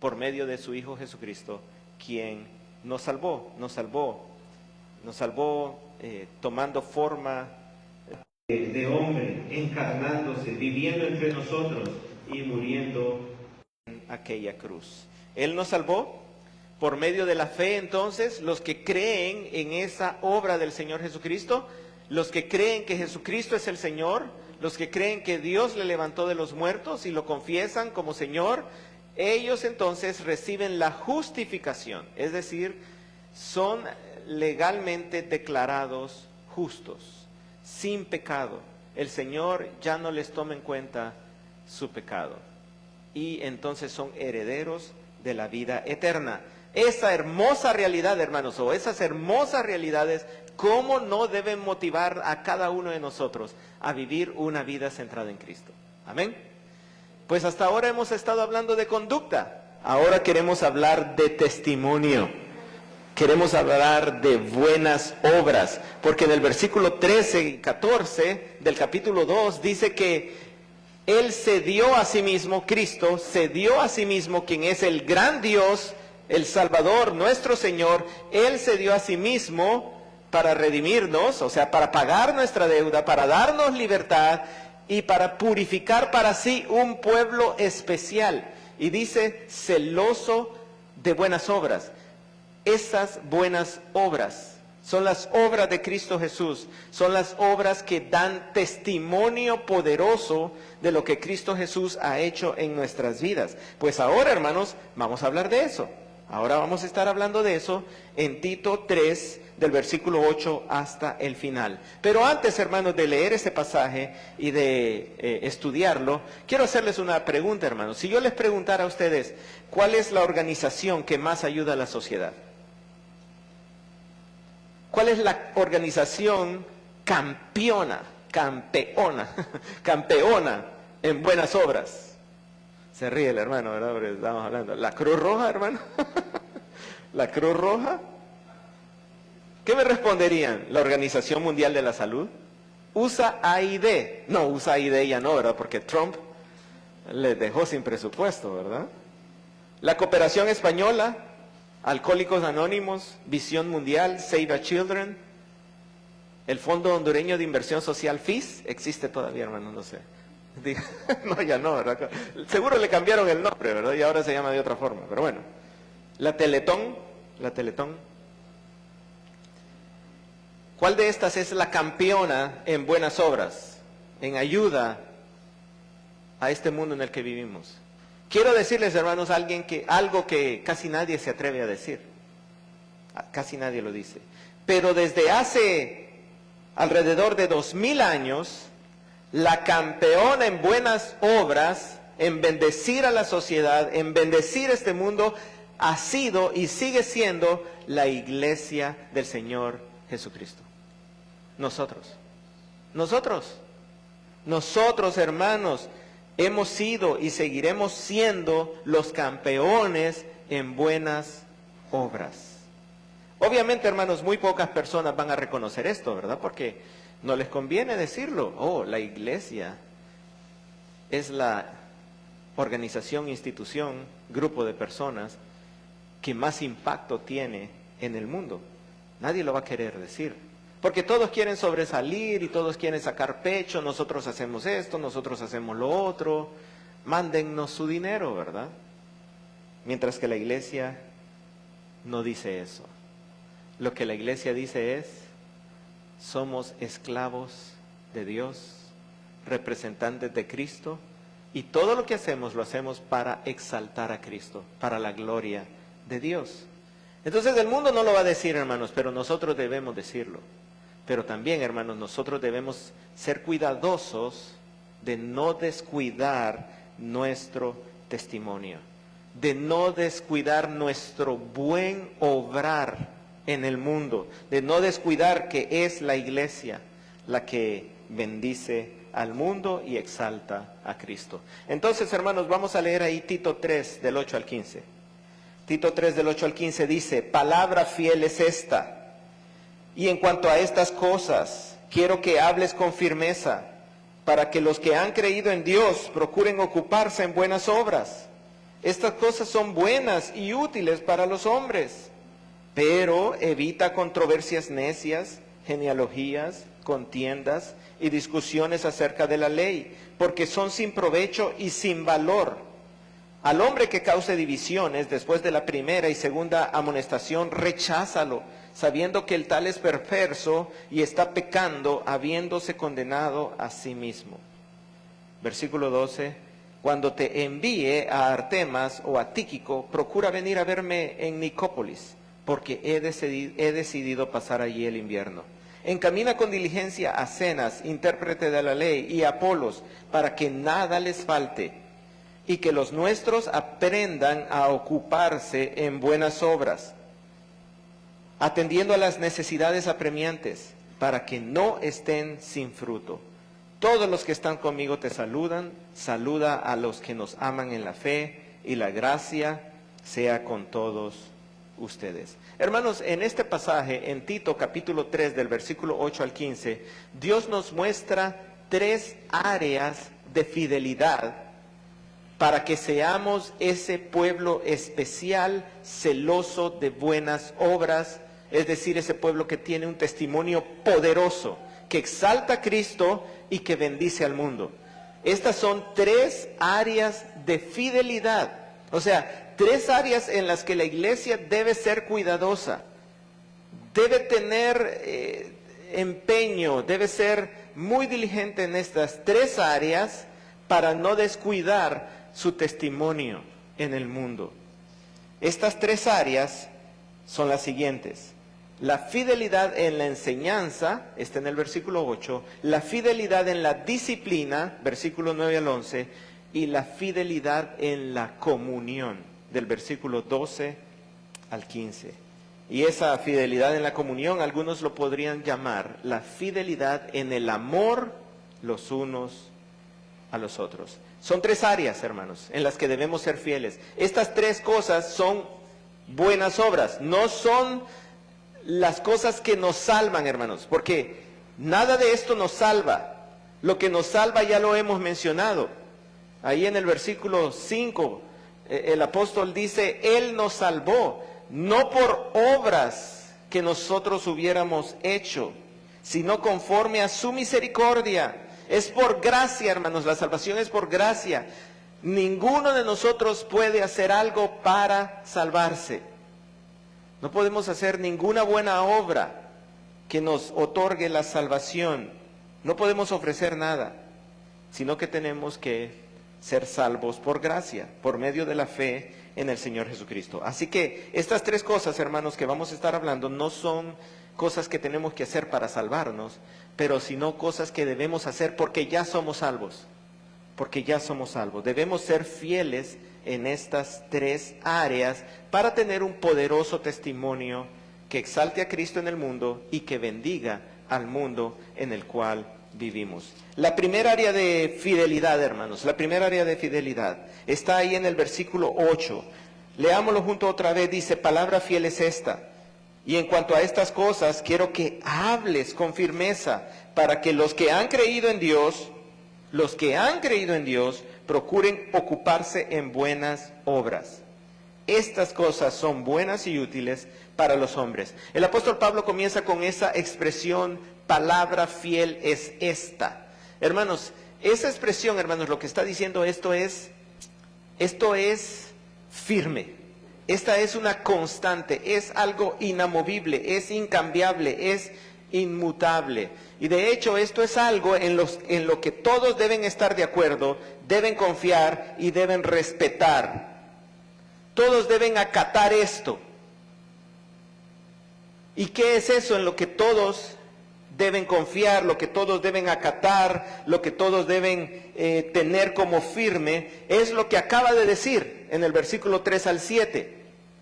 por medio de su Hijo Jesucristo, quien nos salvó tomando forma de hombre, encarnándose, viviendo entre nosotros y muriendo en aquella cruz. Él nos salvó por medio de la fe. Entonces, los que creen en esa obra del Señor Jesucristo, los que creen que Jesucristo es el Señor, los que creen que Dios le levantó de los muertos y lo confiesan como Señor, ellos entonces reciben la justificación, es decir, son legalmente declarados justos, sin pecado. El Señor ya no les toma en cuenta su pecado. Y entonces son herederos de la vida eterna. Esa hermosa realidad, hermanos, o esas hermosas realidades, ¿cómo no deben motivar a cada uno de nosotros a vivir una vida centrada en Cristo? Amén. Pues hasta ahora hemos estado hablando de conducta. Ahora queremos hablar de testimonio. Queremos hablar de buenas obras, porque en el versículo 13 y 14 del capítulo 2 dice que Él se dio a sí mismo, Cristo se dio a sí mismo, quien es el gran Dios, el Salvador, nuestro Señor. Él se dio a sí mismo para redimirnos, o sea, para pagar nuestra deuda, para darnos libertad y para purificar para sí un pueblo especial. Y dice, celoso de buenas obras. Esas buenas obras son las obras de Cristo Jesús, son las obras que dan testimonio poderoso de lo que Cristo Jesús ha hecho en nuestras vidas. Pues ahora, hermanos, vamos a hablar de eso. Ahora vamos a estar hablando de eso en Tito 3, del versículo 8 hasta el final. Pero antes, hermanos, de leer este pasaje y de estudiarlo, quiero hacerles una pregunta, hermanos. Si yo les preguntara a ustedes, ¿cuál es la organización que más ayuda a la sociedad? ¿Cuál es la organización campeona en buenas obras? Se ríe el hermano, ¿verdad? Porque estamos hablando. ¿La Cruz Roja, hermano? ¿La Cruz Roja? ¿Qué me responderían? ¿La Organización Mundial de la Salud? USAID. No, USAID ya no, ¿verdad? Porque Trump les dejó sin presupuesto, ¿verdad? La Cooperación Española, Alcohólicos Anónimos, Visión Mundial, Save the Children, el Fondo Hondureño de Inversión Social, FIS, existe todavía, hermano, no sé. No, ya no, ¿verdad? Seguro le cambiaron el nombre, ¿verdad? Y ahora se llama de otra forma, pero bueno. La Teletón. ¿Cuál de estas es la campeona en buenas obras, en ayuda a este mundo en el que vivimos? Quiero decirles, hermanos, algo que casi nadie se atreve a decir. Casi nadie lo dice. Pero desde hace alrededor de 2000 años, la campeona en buenas obras, en bendecir a la sociedad, en bendecir este mundo, ha sido y sigue siendo la iglesia del Señor Jesucristo. Nosotros, hermanos, hemos sido y seguiremos siendo los campeones en buenas obras. Obviamente, hermanos, muy pocas personas van a reconocer esto, ¿verdad? Porque no les conviene decirlo. Oh, la iglesia es la organización, institución, grupo de personas que más impacto tiene en el mundo. Nadie lo va a querer decir. Porque todos quieren sobresalir y todos quieren sacar pecho. Nosotros hacemos esto, nosotros hacemos lo otro. Mándennos su dinero, ¿verdad? Mientras que la iglesia no dice eso. Lo que la iglesia dice es, somos esclavos de Dios, representantes de Cristo, y todo lo que hacemos lo hacemos para exaltar a Cristo, para la gloria de Dios. Entonces el mundo no lo va a decir, hermanos, pero nosotros debemos decirlo. Pero también, hermanos, nosotros debemos ser cuidadosos de no descuidar nuestro testimonio, de no descuidar nuestro buen obrar en el mundo, de no descuidar que es la iglesia la que bendice al mundo y exalta a Cristo. Entonces, hermanos, vamos a leer ahí Tito 3, del 8 al 15. Tito 3, del 8 al 15 dice, palabra fiel es esta. Y en cuanto a estas cosas, quiero que hables con firmeza, para que los que han creído en Dios procuren ocuparse en buenas obras. Estas cosas son buenas y útiles para los hombres, pero evita controversias necias, genealogías, contiendas y discusiones acerca de la ley, porque son sin provecho y sin valor. Al hombre que cause divisiones después de la primera y segunda amonestación, recházalo, sabiendo que el tal es perverso y está pecando, habiéndose condenado a sí mismo. Versículo 12. Cuando te envíe a Artemas o a Tíquico, procura venir a verme en Nicópolis, porque he decidido pasar allí el invierno. Encamina con diligencia a Zenas, intérprete de la ley, y a Apolos, para que nada les falte, y que los nuestros aprendan a ocuparse en buenas obras, atendiendo a las necesidades apremiantes, para que no estén sin fruto. Todos los que están conmigo te saludan. Saluda a los que nos aman en la fe, y la gracia sea con todos ustedes. Hermanos, en este pasaje, en Tito capítulo 3, del versículo 8 al 15, Dios nos muestra 3 áreas de fidelidad para que seamos ese pueblo especial, celoso de buenas obras, es decir, ese pueblo que tiene un testimonio poderoso, que exalta a Cristo y que bendice al mundo. Estas son 3 áreas de fidelidad, o sea, 3 áreas en las que la iglesia debe ser cuidadosa, debe tener empeño, debe ser muy diligente en estas 3 áreas para no descuidar su testimonio en el mundo. Estas 3 áreas son las siguientes: la fidelidad en la enseñanza, está en el versículo 8, la fidelidad en la disciplina, versículo 9 al 11, y la fidelidad en la comunión, del versículo 12 al 15. Y esa fidelidad en la comunión, algunos lo podrían llamar la fidelidad en el amor los unos a los otros. Son 3 áreas, hermanos, en las que debemos ser fieles. Estas 3 cosas son buenas obras, no son las cosas que nos salvan, hermanos, porque nada de esto nos salva. Lo que nos salva ya lo hemos mencionado. Ahí en el versículo 5, el apóstol dice, Él nos salvó, no por obras que nosotros hubiéramos hecho, sino conforme a su misericordia. Es por gracia, hermanos, la salvación es por gracia. Ninguno de nosotros puede hacer algo para salvarse. No podemos hacer ninguna buena obra que nos otorgue la salvación. No podemos ofrecer nada, sino que tenemos que ser salvos por gracia, por medio de la fe en el Señor Jesucristo. Así que estas 3 cosas, hermanos, que vamos a estar hablando, no son cosas que tenemos que hacer para salvarnos, pero sino cosas que debemos hacer porque ya somos salvos. Porque ya somos salvos. Debemos ser fieles en estas 3 áreas para tener un poderoso testimonio que exalte a Cristo en el mundo y que bendiga al mundo en el cual vivimos. La primera área de fidelidad, hermanos, la primera área de fidelidad está ahí en el versículo 8. Leámoslo junto otra vez, dice, palabra fiel es esta. Y en cuanto a estas cosas, quiero que hables con firmeza para que los que han creído en Dios, procuren ocuparse en buenas obras. Estas cosas son buenas y útiles para los hombres. El apóstol Pablo comienza con esa expresión, palabra fiel es esta. Hermanos, esa expresión, hermanos, lo que está diciendo esto es firme. Esta es una constante, es algo inamovible, es incambiable, es inmutable. Y de hecho esto es algo en lo que todos deben estar de acuerdo, deben confiar y deben respetar. Todos deben acatar esto. ¿Y qué es eso en lo que todos deben confiar, lo que todos deben acatar, lo que todos deben tener como firme? Es lo que acaba de decir en el versículo 3 al 7.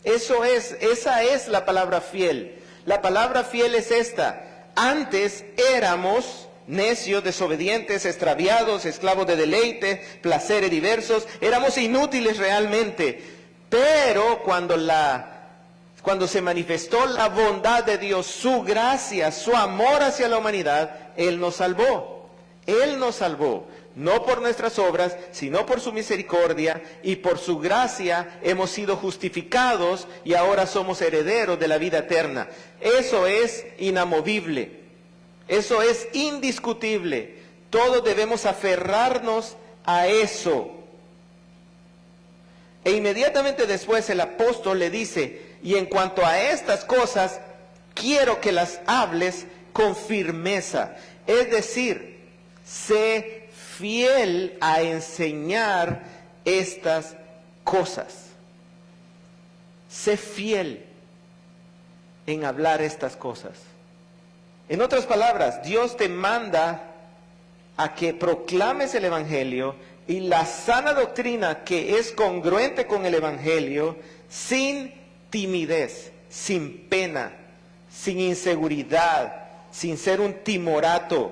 Esa es la palabra fiel. La palabra fiel es esta. Antes éramos necios, desobedientes, extraviados, esclavos de deleite, placeres diversos. Éramos inútiles realmente. Pero cuando se manifestó la bondad de Dios, su gracia, su amor hacia la humanidad, Él nos salvó. Él nos salvó. no por nuestras obras, sino por su misericordia, y por su gracia hemos sido justificados y ahora somos herederos de la vida eterna. Eso es inamovible, eso es indiscutible. Todos debemos aferrarnos a eso. E inmediatamente después el apóstol le dice, y en cuanto a estas cosas, quiero que las hables con firmeza. Es decir, sé fiel a enseñar estas cosas. Sé fiel en hablar estas cosas. En otras palabras, Dios te manda a que proclames el Evangelio y la sana doctrina que es congruente con el Evangelio, sin timidez, sin pena, sin inseguridad, sin ser un timorato.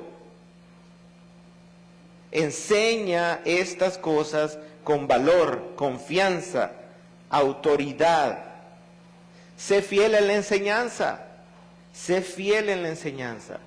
Enseña estas cosas con valor, confianza, autoridad. Sé fiel en la enseñanza. Sé fiel en la enseñanza.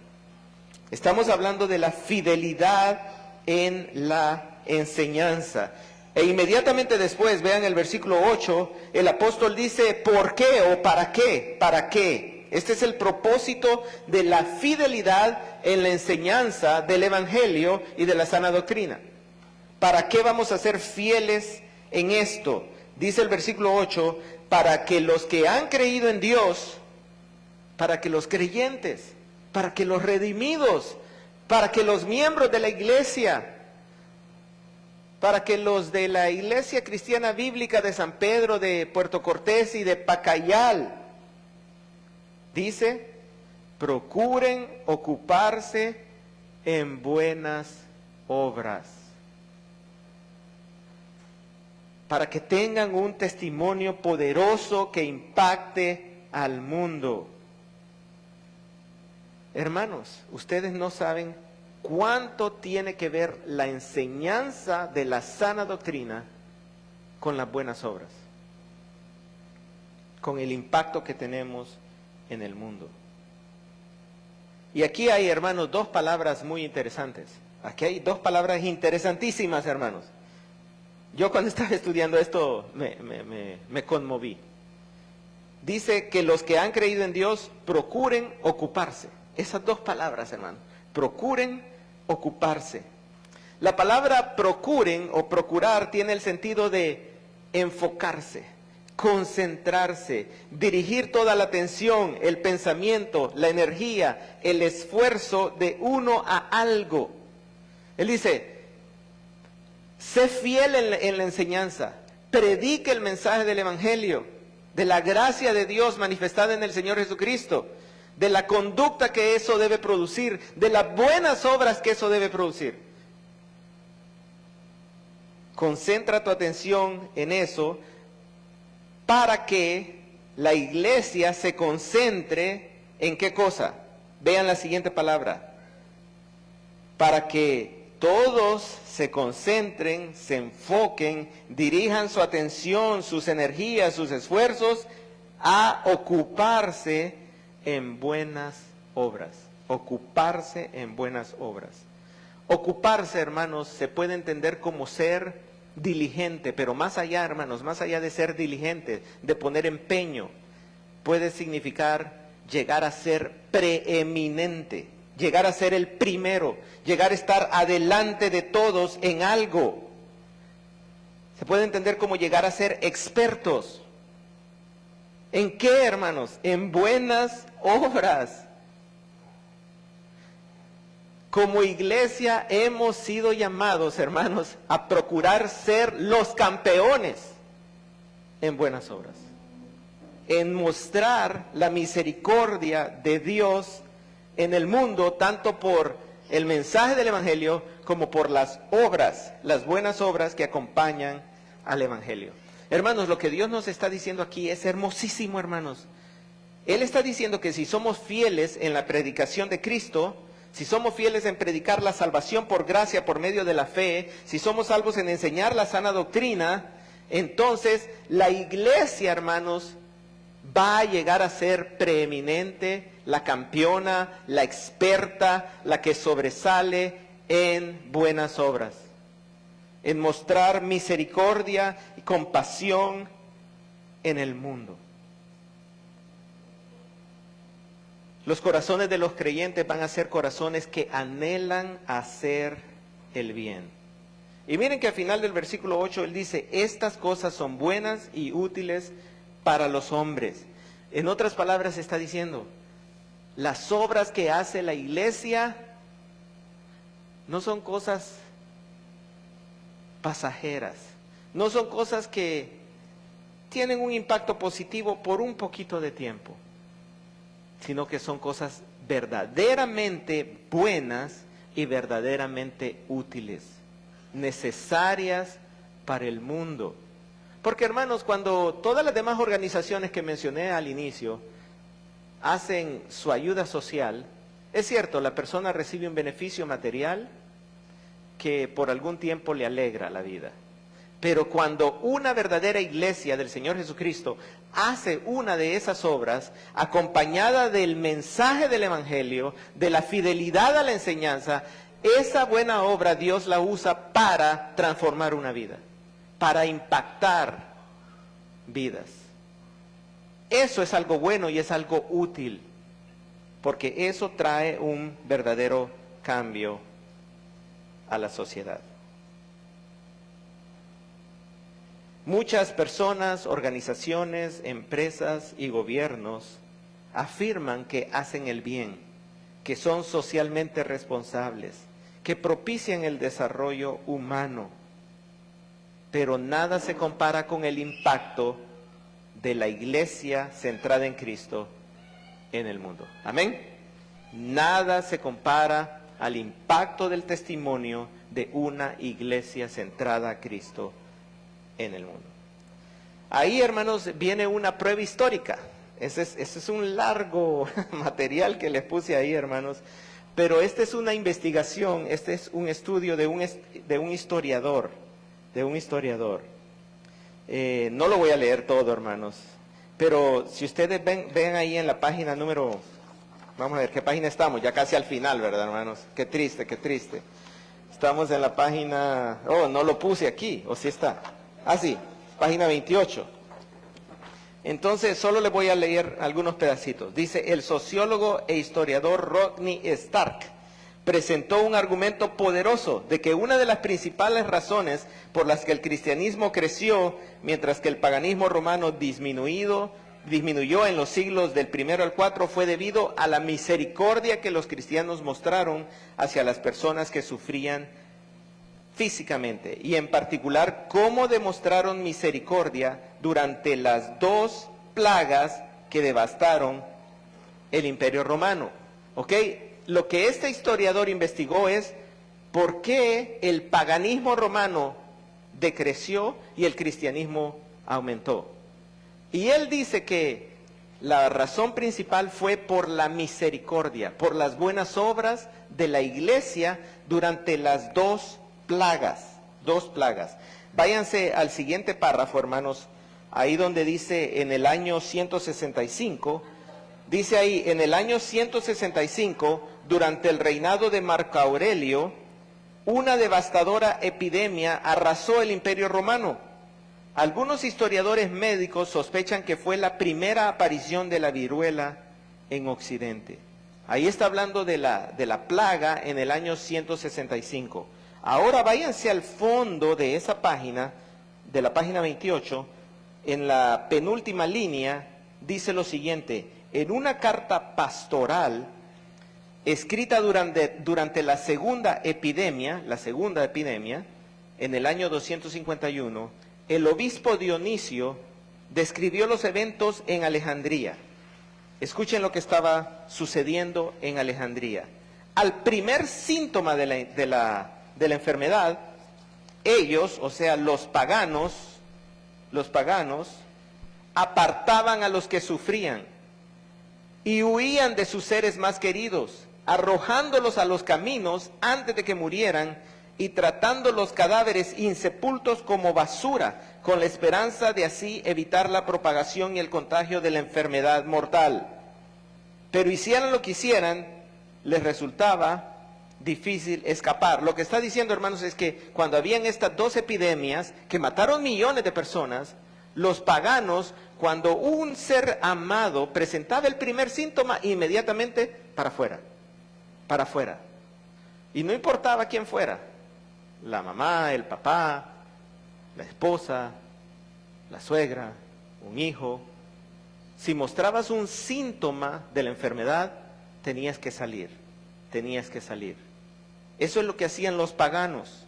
Estamos hablando de la fidelidad en la enseñanza. E inmediatamente después, vean el versículo 8, el apóstol dice, ¿por qué o para qué? ¿Para qué? Este es el propósito de la fidelidad en la enseñanza del Evangelio y de la sana doctrina. ¿Para qué vamos a ser fieles en esto? Dice el versículo 8, para que los que han creído en Dios, para que los creyentes, para que los redimidos, para que los miembros de la iglesia, para que los de la Iglesia Cristiana Bíblica de San Pedro, de Puerto Cortés y de Pacayal, dice, procuren ocuparse en buenas obras, para que tengan un testimonio poderoso que impacte al mundo. Hermanos, ustedes no saben cuánto tiene que ver la enseñanza de la sana doctrina con las buenas obras, con el impacto que tenemos en el mundo. Y aquí hay, hermanos, dos palabras muy interesantes. Aquí hay dos palabras interesantísimas, hermanos. Yo cuando estaba estudiando esto me conmoví. Dice que los que han creído en Dios procuren ocuparse. Esas dos palabras, hermanos. Procuren ocuparse. La palabra procuren o procurar tiene el sentido de enfocarse, concentrarse, dirigir toda la atención, el pensamiento, la energía, el esfuerzo de uno a algo. Él dice, sé fiel en la enseñanza, predique el mensaje del Evangelio, de la gracia de Dios manifestada en el Señor Jesucristo, de la conducta que eso debe producir, de las buenas obras que eso debe producir. Concentra tu atención en eso para que la iglesia se concentre en qué cosa. Vean la siguiente palabra. Para que todos se concentren, se enfoquen, dirijan su atención, sus energías, sus esfuerzos a ocuparse en buenas obras. Ocuparse en buenas obras. Ocuparse, hermanos, se puede entender como ser diligente, pero más allá, hermanos, más allá de ser diligente, de poner empeño, puede significar llegar a ser preeminente, llegar a ser el primero, llegar a estar adelante de todos en algo. Se puede entender como llegar a ser expertos. ¿En qué, hermanos? En buenas obras. Como iglesia hemos sido llamados, hermanos, a procurar ser los campeones en buenas obras. En mostrar la misericordia de Dios en el mundo, tanto por el mensaje del Evangelio como por las obras, las buenas obras que acompañan al Evangelio. Hermanos, lo que Dios nos está diciendo aquí es hermosísimo, hermanos. Él está diciendo que si somos fieles en la predicación de Cristo, si somos fieles en predicar la salvación por gracia, por medio de la fe, si somos salvos en enseñar la sana doctrina, entonces la iglesia, hermanos, va a llegar a ser preeminente, la campeona, la experta, la que sobresale en buenas obras. en mostrar misericordia y compasión en el mundo. Los corazones de los creyentes van a ser corazones que anhelan hacer el bien. Y miren que al final del versículo 8 él dice, estas cosas son buenas y útiles para los hombres. En otras palabras está diciendo, las obras que hace la iglesia no son cosas pasajeras, no son cosas que tienen un impacto positivo por un poquito de tiempo, sino que son cosas verdaderamente buenas y verdaderamente útiles, necesarias para el mundo. Porque hermanos, cuando todas las demás organizaciones que mencioné al inicio hacen su ayuda social, es cierto, la persona recibe un beneficio material que por algún tiempo le alegra la vida. Pero cuando una verdadera iglesia del Señor Jesucristo hace una de esas obras, acompañada del mensaje del Evangelio, de la fidelidad a la enseñanza, esa buena obra Dios la usa para transformar una vida, para impactar vidas. Eso es algo bueno y es algo útil, porque eso trae un verdadero cambio a la sociedad. Muchas personas, organizaciones, empresas y gobiernos afirman que hacen el bien, que son socialmente responsables, que propician el desarrollo humano, pero nada se compara con el impacto de la iglesia centrada en Cristo en el mundo. Amén. Nada se compara al impacto del testimonio de una iglesia centrada a Cristo en el mundo. Ahí, hermanos, viene una prueba histórica. Ese es un largo material que les puse ahí, hermanos, pero esta es una investigación, este es un estudio de un historiador, no lo voy a leer todo, hermanos, pero si ustedes ven ahí en la página número, vamos a ver qué página estamos, ya casi al final, ¿verdad, hermanos? Qué triste, qué triste. Estamos en la página, no lo puse aquí, o sí está. Ah, sí, página 28. Entonces, solo le voy a leer algunos pedacitos. Dice, el sociólogo e historiador Rodney Stark presentó un argumento poderoso de que una de las principales razones por las que el cristianismo creció, mientras que el paganismo romano disminuyó en los siglos del I al IV, fue debido a la misericordia que los cristianos mostraron hacia las personas que sufrían físicamente, y en particular cómo demostraron misericordia durante las 2 plagas que devastaron el Imperio Romano. ¿Ok? Lo que este historiador investigó es por qué el paganismo romano decreció y el cristianismo aumentó. Y él dice que la razón principal fue por la misericordia, por las buenas obras de la iglesia durante las 2 plagas. Váyanse al siguiente párrafo, hermanos, ahí donde dice en el año 165, dice ahí, en el año 165, durante el reinado de Marco Aurelio, una devastadora epidemia arrasó el Imperio Romano. Algunos historiadores médicos sospechan que fue la primera aparición de la viruela en Occidente. Ahí está hablando de la plaga en el año 165. Ahora váyanse al fondo de esa página, de la página 28, en la penúltima línea, dice lo siguiente: en una carta pastoral escrita durante la segunda epidemia, en el año 251, el obispo Dionisio describió los eventos en Alejandría. Escuchen lo que estaba sucediendo en Alejandría. Al primer síntoma de la enfermedad, ellos, o sea, los paganos, apartaban a los que sufrían y huían de sus seres más queridos, arrojándolos a los caminos antes de que murieran y tratando los cadáveres insepultos como basura, con la esperanza de así evitar la propagación y el contagio de la enfermedad mortal. Pero hicieran lo que hicieran, les resultaba difícil escapar. Lo que está diciendo, hermanos, es que cuando habían estas 2 epidemias que mataron millones de personas, los paganos, cuando un ser amado presentaba el primer síntoma, inmediatamente para afuera, para afuera. Y no importaba quién fuera, la mamá, el papá, la esposa, la suegra, un hijo. Si mostrabas un síntoma de la enfermedad, tenías que salir, tenías que salir. Eso es lo que hacían los paganos.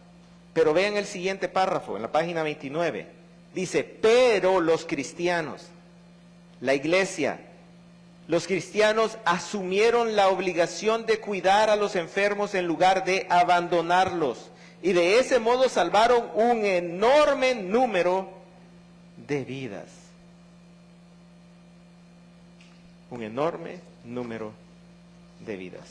Pero vean el siguiente párrafo, en la página 29. Dice, pero los cristianos, la iglesia, los cristianos asumieron la obligación de cuidar a los enfermos en lugar de abandonarlos. Y de ese modo salvaron un enorme número de vidas. Un enorme número de vidas.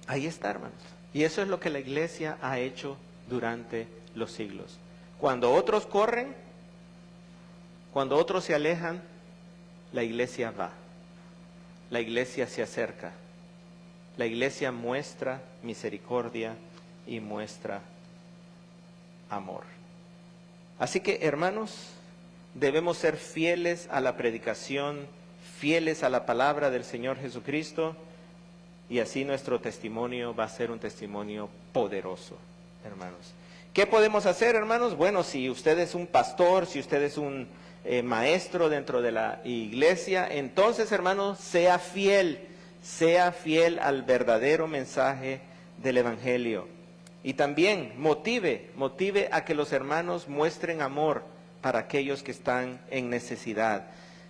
Ahí está, hermanos. Y eso es lo que la iglesia ha hecho durante los siglos. Cuando otros corren, cuando otros se alejan, la iglesia va. La iglesia se acerca. La iglesia muestra misericordia y muestra amor. Así que, hermanos, debemos ser fieles a la predicación, fieles a la palabra del Señor Jesucristo, y así nuestro testimonio va a ser un testimonio poderoso, hermanos. ¿Qué podemos hacer, hermanos? Bueno, si usted es un pastor, si usted es un maestro dentro de la iglesia, entonces, hermanos, sea fiel al verdadero mensaje del Evangelio. Y también motive a que los hermanos muestren amor para aquellos que están en necesidad.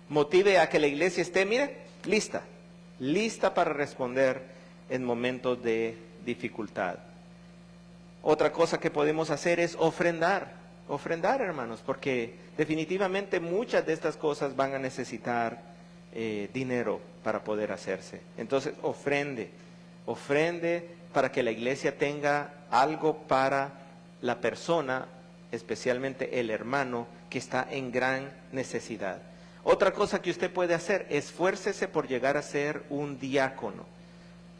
Motive a que la iglesia esté, mire, lista para responder en momentos de dificultad. Otra cosa que podemos hacer es ofrendar, hermanos, porque definitivamente muchas de estas cosas van a necesitar dinero para poder hacerse. Entonces, ofrende para que la iglesia tenga algo para la persona, especialmente el hermano que está en gran necesidad. Otra cosa que usted puede hacer, esfuércese por llegar a ser un diácono.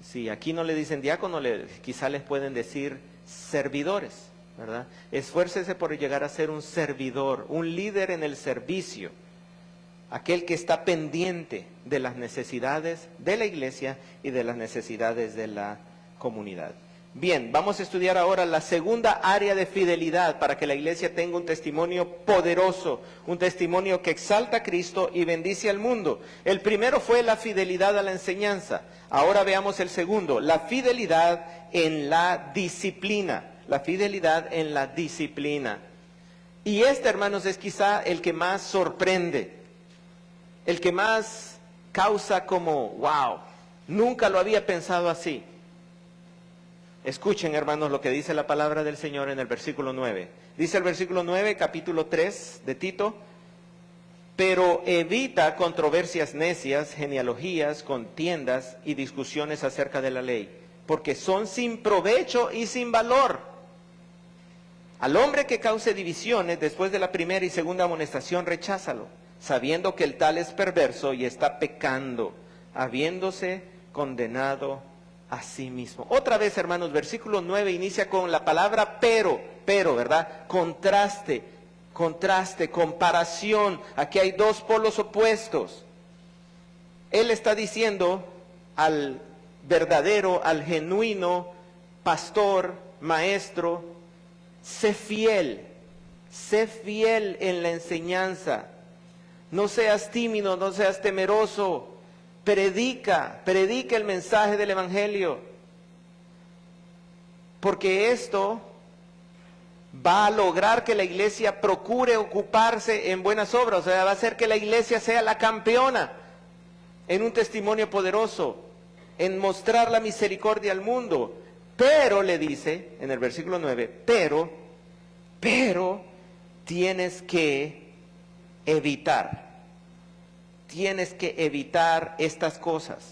Si aquí no le dicen diácono, quizá les pueden decir servidores, ¿verdad? Esfuércese por llegar a ser un servidor, un líder en el servicio, aquel que está pendiente de las necesidades de la iglesia y de las necesidades de la comunidad. Bien, vamos a estudiar ahora la segunda área de fidelidad para que la iglesia tenga un testimonio poderoso, un testimonio que exalta a Cristo y bendice al mundo. El primero fue la fidelidad a la enseñanza. Ahora veamos el segundo, la fidelidad en la disciplina. La fidelidad en la disciplina. Y este, hermanos, es quizá el que más sorprende, el que más causa como, wow, nunca lo había pensado así. Escuchen, hermanos, lo que dice la palabra del Señor en el versículo 9. Dice el versículo 9, capítulo 3 de Tito: pero evita controversias necias, genealogías, contiendas y discusiones acerca de la ley, porque son sin provecho y sin valor. Al hombre que cause divisiones después de la primera y segunda amonestación, recházalo, sabiendo que el tal es perverso y está pecando, habiéndose condenado a sí mismo. Otra vez, hermanos, versículo 9 inicia con la palabra pero, ¿verdad? Contraste, comparación. Aquí hay dos polos opuestos. Él está diciendo al verdadero, al genuino pastor, maestro: sé fiel en la enseñanza. No seas tímido, no seas temeroso. Predica el mensaje del Evangelio, porque esto va a lograr que la iglesia procure ocuparse en buenas obras. O sea, va a hacer que la iglesia sea la campeona en un testimonio poderoso, en mostrar la misericordia al mundo. Pero, le dice en el versículo 9, pero tienes que evitar estas cosas.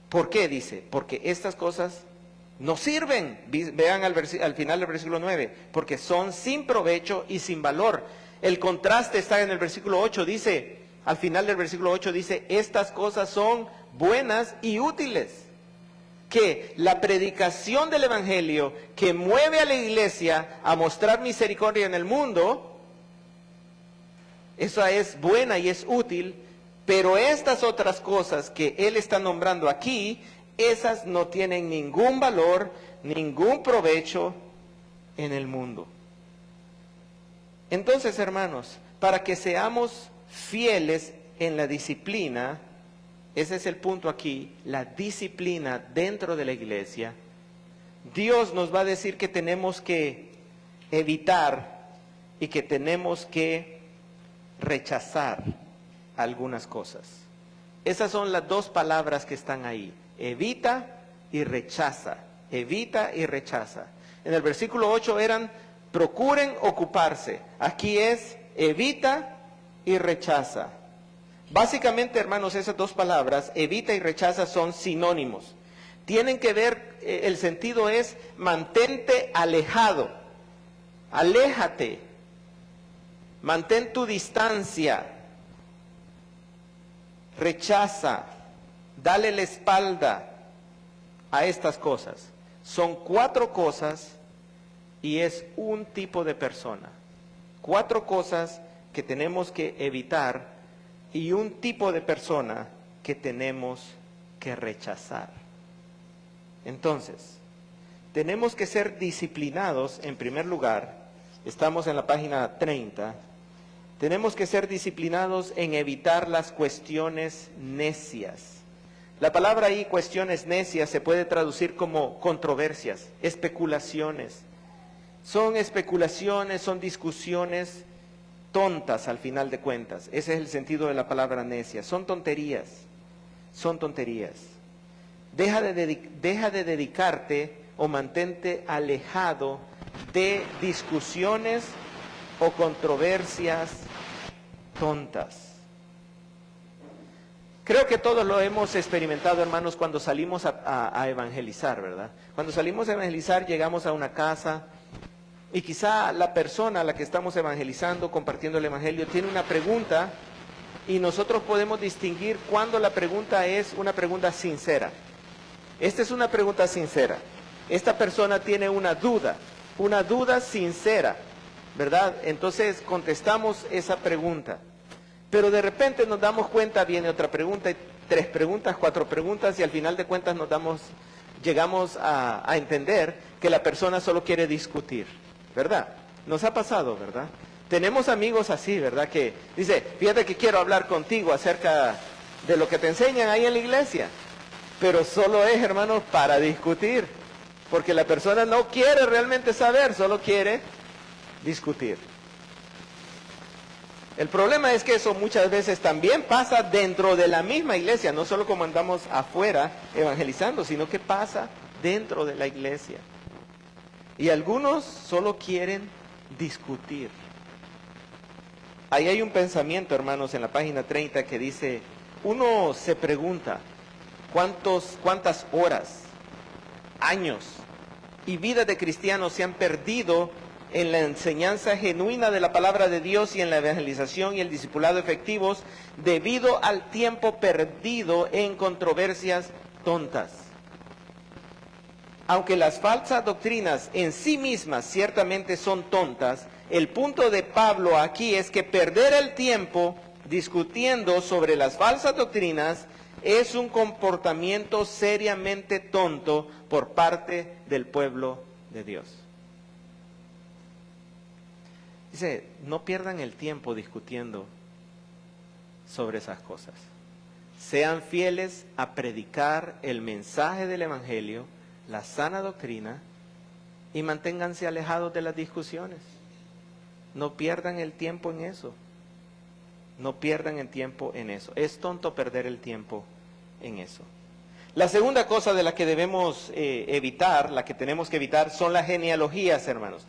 ¿Por qué? Dice, porque estas cosas no sirven. Vean al final del versículo 9, porque son sin provecho y sin valor. El contraste está en el versículo 8, dice, al final del versículo 8 dice, estas cosas son buenas y útiles. Que la predicación del Evangelio que mueve a la iglesia a mostrar misericordia en el mundo, esa es buena y es útil, pero estas otras cosas que él está nombrando aquí, esas no tienen ningún valor, ningún provecho en el mundo. Entonces, hermanos, para que seamos fieles en la disciplina, ese es el punto aquí, la disciplina dentro de la iglesia, Dios nos va a decir que tenemos que evitar y que tenemos que rechazar algunas cosas. Esas son las dos palabras que están ahí, evita y rechaza, evita y rechaza. En el versículo 8 eran, procuren ocuparse, aquí es, evita y rechaza. Básicamente, hermanos, esas dos palabras, evita y rechaza, son sinónimos. Tienen que ver, el sentido es, mantente alejado, aléjate, mantén tu distancia, rechaza, dale la espalda a estas cosas. Son 4 cosas y es un tipo de persona. 4 cosas que tenemos que evitar y un tipo de persona que tenemos que rechazar. Entonces, tenemos que ser disciplinados en primer lugar. Estamos en la página 30. Tenemos que ser disciplinados en evitar las cuestiones necias. La palabra ahí, cuestiones necias, se puede traducir como controversias, especulaciones. Son especulaciones, son discusiones tontas al final de cuentas. Ese es el sentido de la palabra necia. Son tonterías, son tonterías. Deja de dedicarte o mantente alejado de discusiones o controversias tontas. Creo que todos lo hemos experimentado, hermanos, cuando salimos a evangelizar, ¿verdad? Cuando salimos a evangelizar, llegamos a una casa y quizá la persona a la que estamos evangelizando, compartiendo el evangelio, tiene una pregunta y nosotros podemos distinguir cuando la pregunta es una pregunta sincera. Esta es una pregunta sincera. Esta persona tiene una duda sincera, ¿verdad? Entonces contestamos esa pregunta. Pero de repente nos damos cuenta, viene otra pregunta, 3 preguntas, 4 preguntas, y al final de cuentas llegamos a entender que la persona solo quiere discutir, ¿verdad? Nos ha pasado, ¿verdad? Tenemos amigos así, ¿verdad? Que dice, fíjate que quiero hablar contigo acerca de lo que te enseñan ahí en la iglesia. Pero solo es, hermanos, para discutir. Porque la persona no quiere realmente saber, solo quiere discutir. El problema es que eso muchas veces también pasa dentro de la misma iglesia, no solo como andamos afuera evangelizando, sino que pasa dentro de la iglesia. Y algunos solo quieren discutir. Ahí hay un pensamiento, hermanos, en la página 30 que dice, uno se pregunta, ¿cuántas horas, años y vidas de cristianos se han perdido en la enseñanza genuina de la palabra de Dios y en la evangelización y el discipulado efectivos debido al tiempo perdido en controversias tontas? Aunque las falsas doctrinas en sí mismas ciertamente son tontas, el punto de Pablo aquí es que perder el tiempo discutiendo sobre las falsas doctrinas es un comportamiento seriamente tonto por parte del pueblo de Dios. Dice, no pierdan el tiempo discutiendo sobre esas cosas. Sean fieles a predicar el mensaje del Evangelio, la sana doctrina, y manténganse alejados de las discusiones. No pierdan el tiempo en eso. No pierdan el tiempo en eso. Es tonto perder el tiempo en eso. La segunda cosa de la que debemos evitar, la que tenemos que evitar, son las genealogías, hermanos.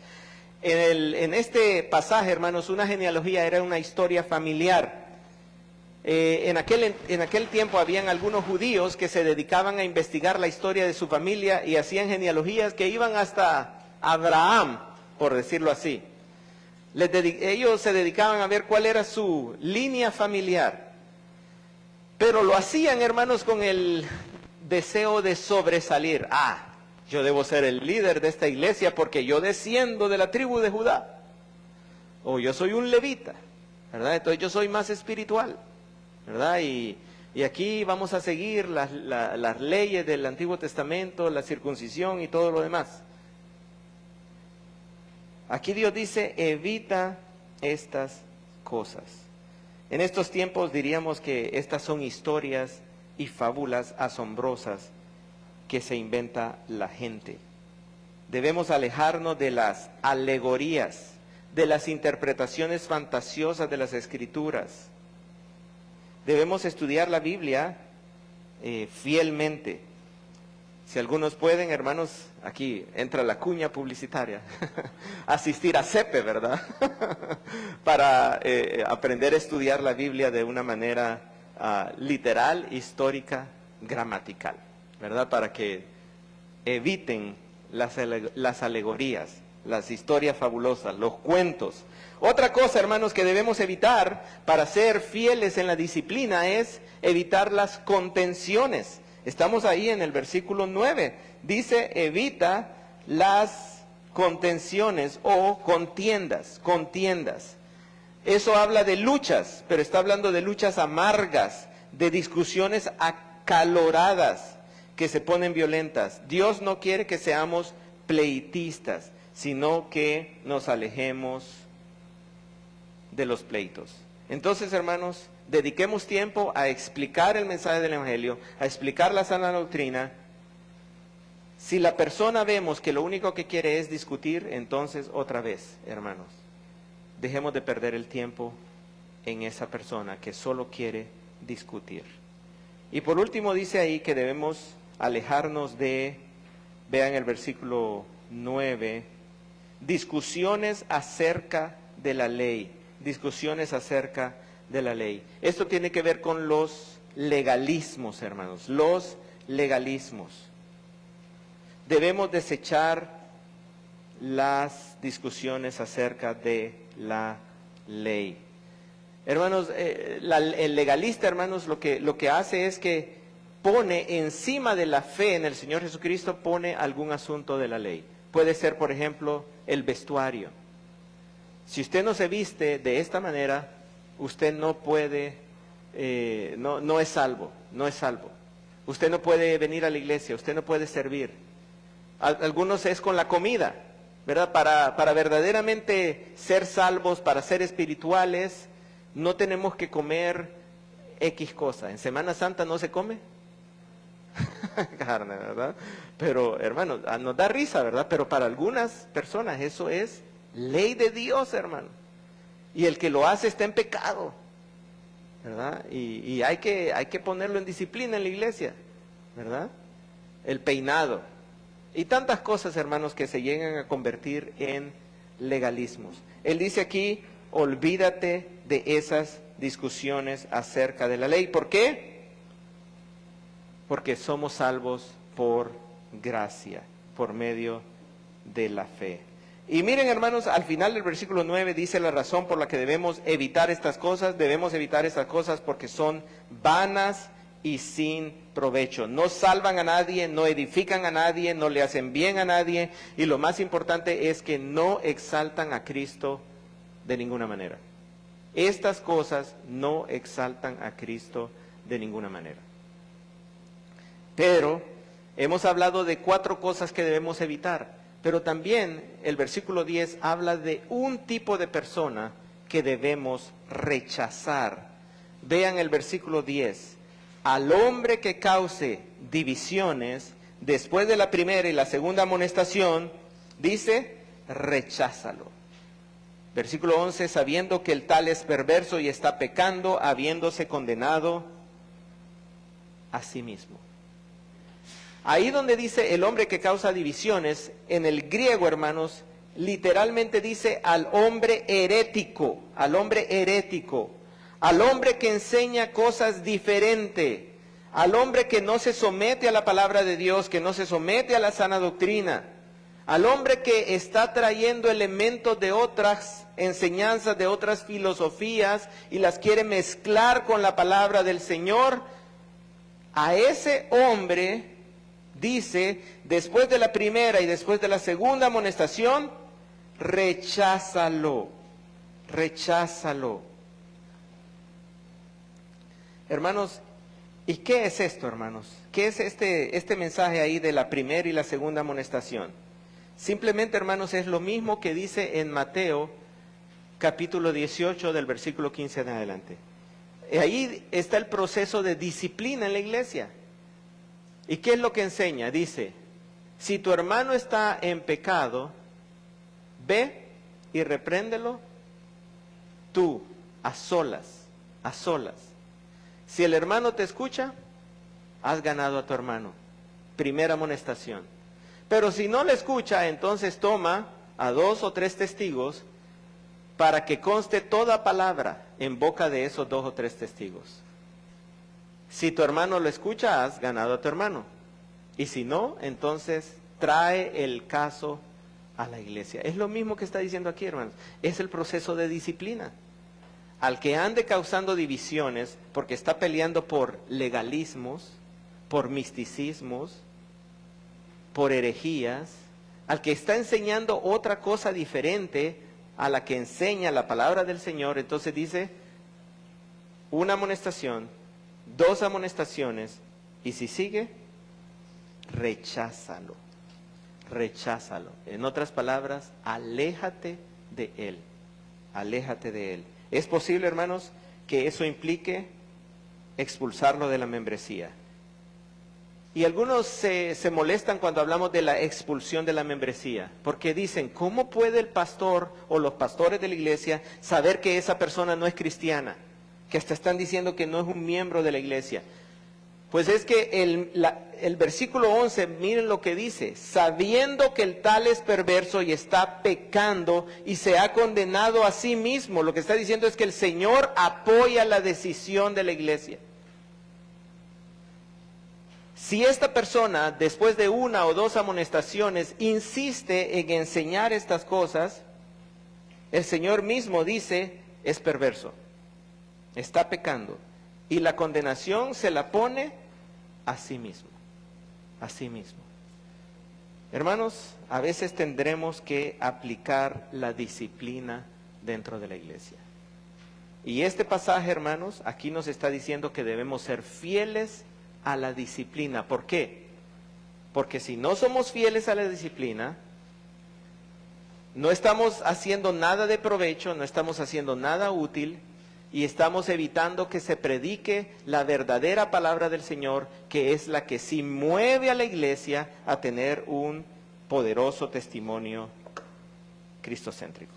En este pasaje, hermanos, una genealogía era una historia familiar. En aquel tiempo habían algunos judíos que se dedicaban a investigar la historia de su familia y hacían genealogías que iban hasta Abraham, por decirlo así. Ellos se dedicaban a ver cuál era su línea familiar. Pero lo hacían, hermanos, con el deseo de sobresalir. Yo debo ser el líder de esta iglesia porque yo desciendo de la tribu de Judá. O yo soy un levita, ¿verdad? Entonces yo soy más espiritual, ¿verdad? Y aquí vamos a seguir las leyes del Antiguo Testamento, la circuncisión y todo lo demás. Aquí Dios dice, evita estas cosas. En estos tiempos diríamos que estas son historias y fábulas asombrosas que se inventa la gente. Debemos alejarnos de las alegorías, de las interpretaciones fantasiosas de las Escrituras. Debemos estudiar la Biblia fielmente. Si algunos pueden, hermanos, aquí entra la cuña publicitaria, asistir a CEPE, ¿verdad? Para aprender a estudiar la Biblia de una manera literal, histórica, gramatical, ¿verdad? Para que eviten las alegorías, las historias fabulosas, los cuentos. Otra cosa, hermanos, que debemos evitar para ser fieles en la disciplina es evitar las contenciones. Estamos ahí en el versículo 9. Dice, evita las contenciones o contiendas. Eso habla de luchas, pero está hablando de luchas amargas, de discusiones acaloradas que se ponen violentas. Dios no quiere que seamos pleitistas, sino que nos alejemos de los pleitos. Entonces, hermanos, dediquemos tiempo a explicar el mensaje del Evangelio, a explicar la sana doctrina. Si la persona vemos que lo único que quiere es discutir, entonces otra vez, hermanos, dejemos de perder el tiempo en esa persona que solo quiere discutir. Y por último dice ahí que debemos alejarnos de, vean el versículo 9, discusiones acerca de la ley. Discusiones acerca de la ley. Esto tiene que ver con los legalismos, hermanos, los legalismos. Debemos desechar las discusiones acerca de la ley. Hermanos, el legalista, hermanos, lo que hace es que pone encima de la fe en el Señor Jesucristo, pone algún asunto de la ley. Puede ser, por ejemplo, el vestuario. Si usted no se viste de esta manera, usted no puede, no es salvo, no es salvo. Usted no puede venir a la iglesia, usted no puede servir. Algunos es con la comida, ¿verdad? Para verdaderamente ser salvos, para ser espirituales, no tenemos que comer X cosa. En Semana Santa no se come carne, ¿verdad? Pero, hermanos, nos da risa, ¿verdad? Pero para algunas personas eso es ley de Dios, hermano. Y el que lo hace está en pecado, ¿verdad? Y hay que ponerlo en disciplina en la iglesia, ¿verdad? El peinado. Y tantas cosas, hermanos, que se llegan a convertir en legalismos. Él dice aquí, olvídate de esas discusiones acerca de la ley. ¿Por qué? Porque somos salvos por gracia, por medio de la fe. Y miren, hermanos, al final del versículo 9 dice la razón por la que debemos evitar estas cosas. Debemos evitar estas cosas porque son vanas y sin provecho. No salvan a nadie, no edifican a nadie, no le hacen bien a nadie. Y lo más importante es que no exaltan a Cristo de ninguna manera. Estas cosas no exaltan a Cristo de ninguna manera. Pero hemos hablado de 4 cosas que debemos evitar. Pero también el versículo 10 habla de un tipo de persona que debemos rechazar. Vean el versículo 10. Al hombre que cause divisiones, después de la primera y la segunda amonestación, dice, recházalo. Versículo 11, sabiendo que el tal es perverso y está pecando, habiéndose condenado a sí mismo. Ahí donde dice el hombre que causa divisiones, en el griego, hermanos, literalmente dice al hombre herético, al hombre herético, al hombre que enseña cosas diferentes, al hombre que no se somete a la palabra de Dios, que no se somete a la sana doctrina, al hombre que está trayendo elementos de otras enseñanzas, de otras filosofías y las quiere mezclar con la palabra del Señor. a ese hombre, dice, después de la primera y después de la segunda amonestación, recházalo, recházalo. Hermanos, ¿y qué es esto, hermanos? ¿Qué es este mensaje ahí de la primera y la segunda amonestación? Simplemente, hermanos, es lo mismo que dice en Mateo, capítulo 18, del versículo 15 en adelante. Ahí está el proceso de disciplina en la iglesia. ¿Y qué es lo que enseña? Dice, si tu hermano está en pecado, ve y repréndelo tú, a solas, a solas. Si el hermano te escucha, has ganado a tu hermano. Primera amonestación. Pero si no le escucha, entonces toma a 2 o 3 testigos para que conste toda palabra en boca de esos 2 o 3 testigos. Si tu hermano lo escucha, has ganado a tu hermano. Y si no, entonces trae el caso a la iglesia. Es lo mismo que está diciendo aquí, hermanos. Es el proceso de disciplina. Al que ande causando divisiones porque está peleando por legalismos, por misticismos, por herejías, al que está enseñando otra cosa diferente a la que enseña la palabra del Señor, entonces dice, una amonestación, 2 amonestaciones, y si sigue, recházalo, recházalo. En otras palabras, aléjate de él, aléjate de él. Es posible, hermanos, que eso implique expulsarlo de la membresía. Y algunos se molestan cuando hablamos de la expulsión de la membresía, porque dicen, ¿cómo puede el pastor o los pastores de la iglesia saber que esa persona no es cristiana? Que hasta están diciendo que no es un miembro de la iglesia. Pues es que el versículo 11, miren lo que dice, sabiendo que el tal es perverso y está pecando y se ha condenado a sí mismo. Lo que está diciendo es que el Señor apoya la decisión de la iglesia. Si esta persona, después de 1 o 2 amonestaciones, insiste en enseñar estas cosas, el Señor mismo dice, es perverso, está pecando. Y la condenación se la pone a sí mismo, a sí mismo. Hermanos, a veces tendremos que aplicar la disciplina dentro de la iglesia. Y este pasaje, hermanos, aquí nos está diciendo que debemos ser fieles a la disciplina. ¿Por qué? Porque si no somos fieles a la disciplina, no estamos haciendo nada de provecho, no estamos haciendo nada útil y estamos evitando que se predique la verdadera palabra del Señor, que es la que sí mueve a la iglesia a tener un poderoso testimonio cristocéntrico.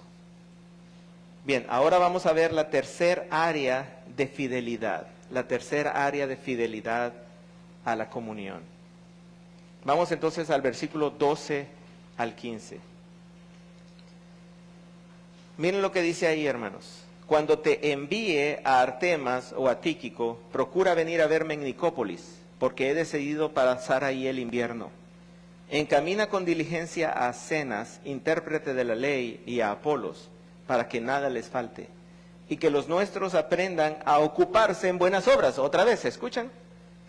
Bien, ahora vamos a ver la tercera área de fidelidad, la tercera área de fidelidad a la comunión. Vamos entonces al versículo 12 al 15. Miren lo que dice ahí, hermanos. Cuando te envíe a Artemas o a Tíquico, procura venir a verme en Nicópolis, porque he decidido pasar ahí el invierno. Encamina con diligencia a Zenas, intérprete de la ley, y a Apolos, para que nada les falte, y que los nuestros aprendan a ocuparse en buenas obras. Otra vez, ¿escuchan?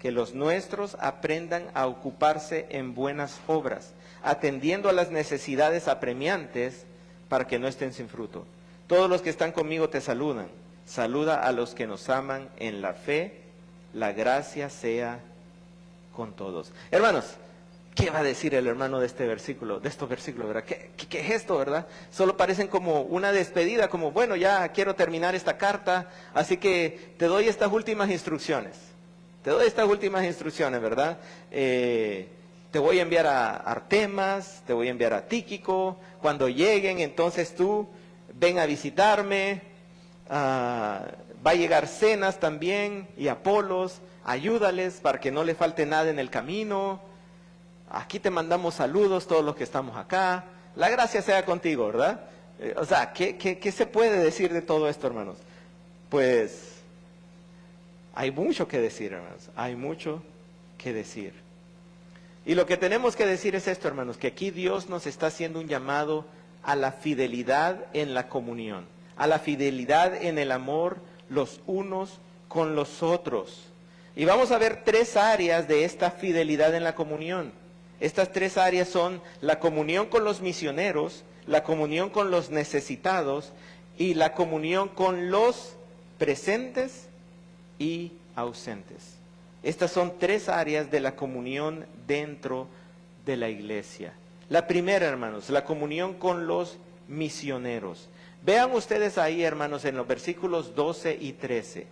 Que los nuestros aprendan a ocuparse en buenas obras, atendiendo a las necesidades apremiantes, para que no estén sin fruto. Todos los que están conmigo te saludan. Saluda a los que nos aman en la fe. La gracia sea con todos. Hermanos, ¿qué va a decir el hermano de este versículo, de estos versículos, verdad? ¿Qué es esto, verdad? Solo parecen como una despedida, como, bueno, ya quiero terminar esta carta, así que te doy estas últimas instrucciones. Te doy estas últimas instrucciones, ¿verdad? Te voy a enviar a Artemas, te voy a enviar a Tíquico. Cuando lleguen, entonces tú ven a visitarme. Va a llegar Zenas también y Apolos. Ayúdales para que no le falte nada en el camino. Aquí te mandamos saludos todos los que estamos acá. La gracia sea contigo, ¿verdad? O sea, ¿qué se puede decir de todo esto, hermanos? Pues hay mucho que decir, hermanos. Hay mucho que decir. Y lo que tenemos que decir es esto, hermanos, que aquí Dios nos está haciendo un llamado a la fidelidad en la comunión, a la fidelidad en el amor los unos con los otros. Y vamos a ver 3 áreas de esta fidelidad en la comunión. Estas 3 áreas son la comunión con los misioneros, la comunión con los necesitados y la comunión con los presentes y ausentes. Estas son 3 áreas de la comunión dentro de la iglesia. La primera, hermanos, la comunión con los misioneros. Vean ustedes ahí, hermanos, en los versículos 12 y 13.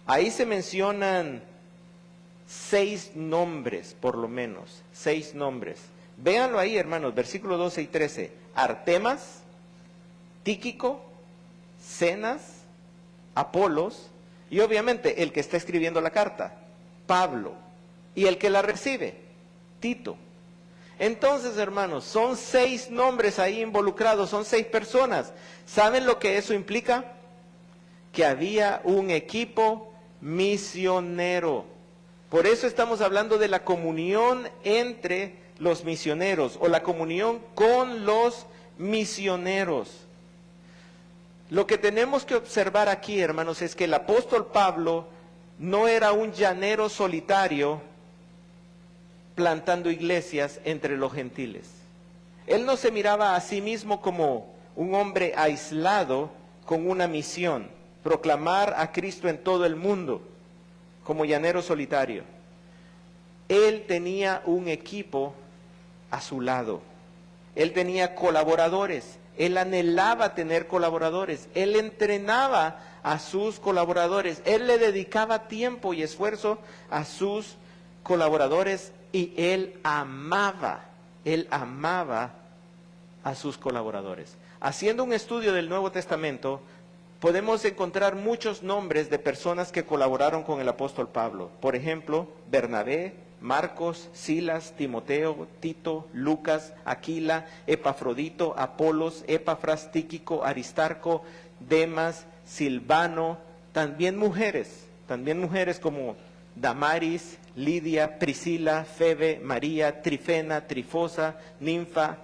Ahí se mencionan 6 nombres, por lo menos, 6 nombres. Véanlo ahí, hermanos, versículos 12 y 13. Artemas, Tíquico, Zenas, Apolos, y obviamente el que está escribiendo la carta, Pablo, y el que la recibe, Tito. Entonces, hermanos, son 6 nombres ahí involucrados, son 6 personas. ¿Saben lo que eso implica? Que había un equipo misionero. Por eso estamos hablando de la comunión entre los misioneros, o la comunión con los misioneros. Lo que tenemos que observar aquí, hermanos, es que el apóstol Pablo no era un llanero solitario plantando iglesias entre los gentiles. Él no se miraba a sí mismo como un hombre aislado con una misión, proclamar a Cristo en todo el mundo, como llanero solitario. Él tenía un equipo a su lado. Él tenía colaboradores. Él anhelaba tener colaboradores. Él entrenaba a sus colaboradores. Él le dedicaba tiempo y esfuerzo a sus colaboradores y él amaba a sus colaboradores. Haciendo un estudio del Nuevo Testamento, podemos encontrar muchos nombres de personas que colaboraron con el apóstol Pablo. Por ejemplo, Bernabé, Marcos, Silas, Timoteo, Tito, Lucas, Aquila, Epafrodito, Apolos, Epafras, Tíquico, Aristarco, Demas, Silvano, también mujeres como Damaris, Lidia, Priscila, Febe, María, Trifena, Trifosa, Ninfa,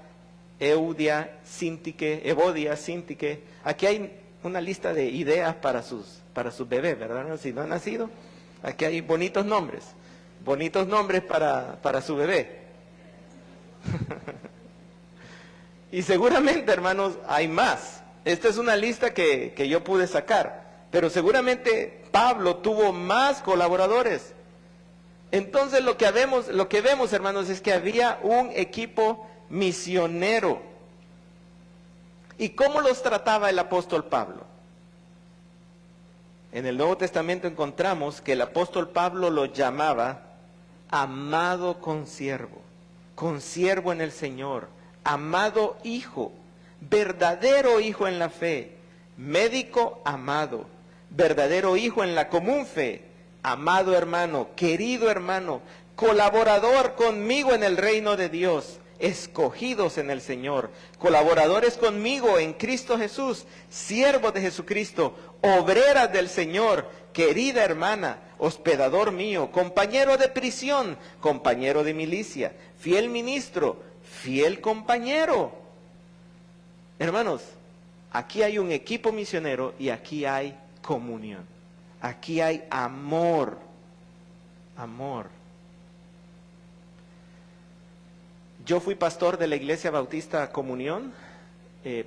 Eudia, Evodia, Sintique. Aquí hay una lista de ideas para sus bebés, ¿verdad? Si no han nacido, aquí hay bonitos nombres para su bebé. Y seguramente, hermanos, hay más. Esta es una lista que yo pude sacar, pero seguramente Pablo tuvo más colaboradores. Entonces lo que vemos, hermanos, es que había un equipo misionero. ¿Y cómo los trataba el apóstol Pablo? En el Nuevo Testamento encontramos que el apóstol Pablo lo llamaba amado consiervo en el Señor, amado hijo, verdadero hijo en la fe, médico amado, verdadero hijo en la común fe, amado hermano, querido hermano, colaborador conmigo en el reino de Dios, escogidos en el Señor, colaboradores conmigo en Cristo Jesús, siervos de Jesucristo, obreras del Señor, querida hermana, hospedador mío, compañero de prisión, compañero de milicia, fiel ministro, fiel compañero. Hermanos, aquí hay un equipo misionero y aquí hay comunión. Aquí hay amor. Yo fui pastor de la Iglesia Bautista Comunión,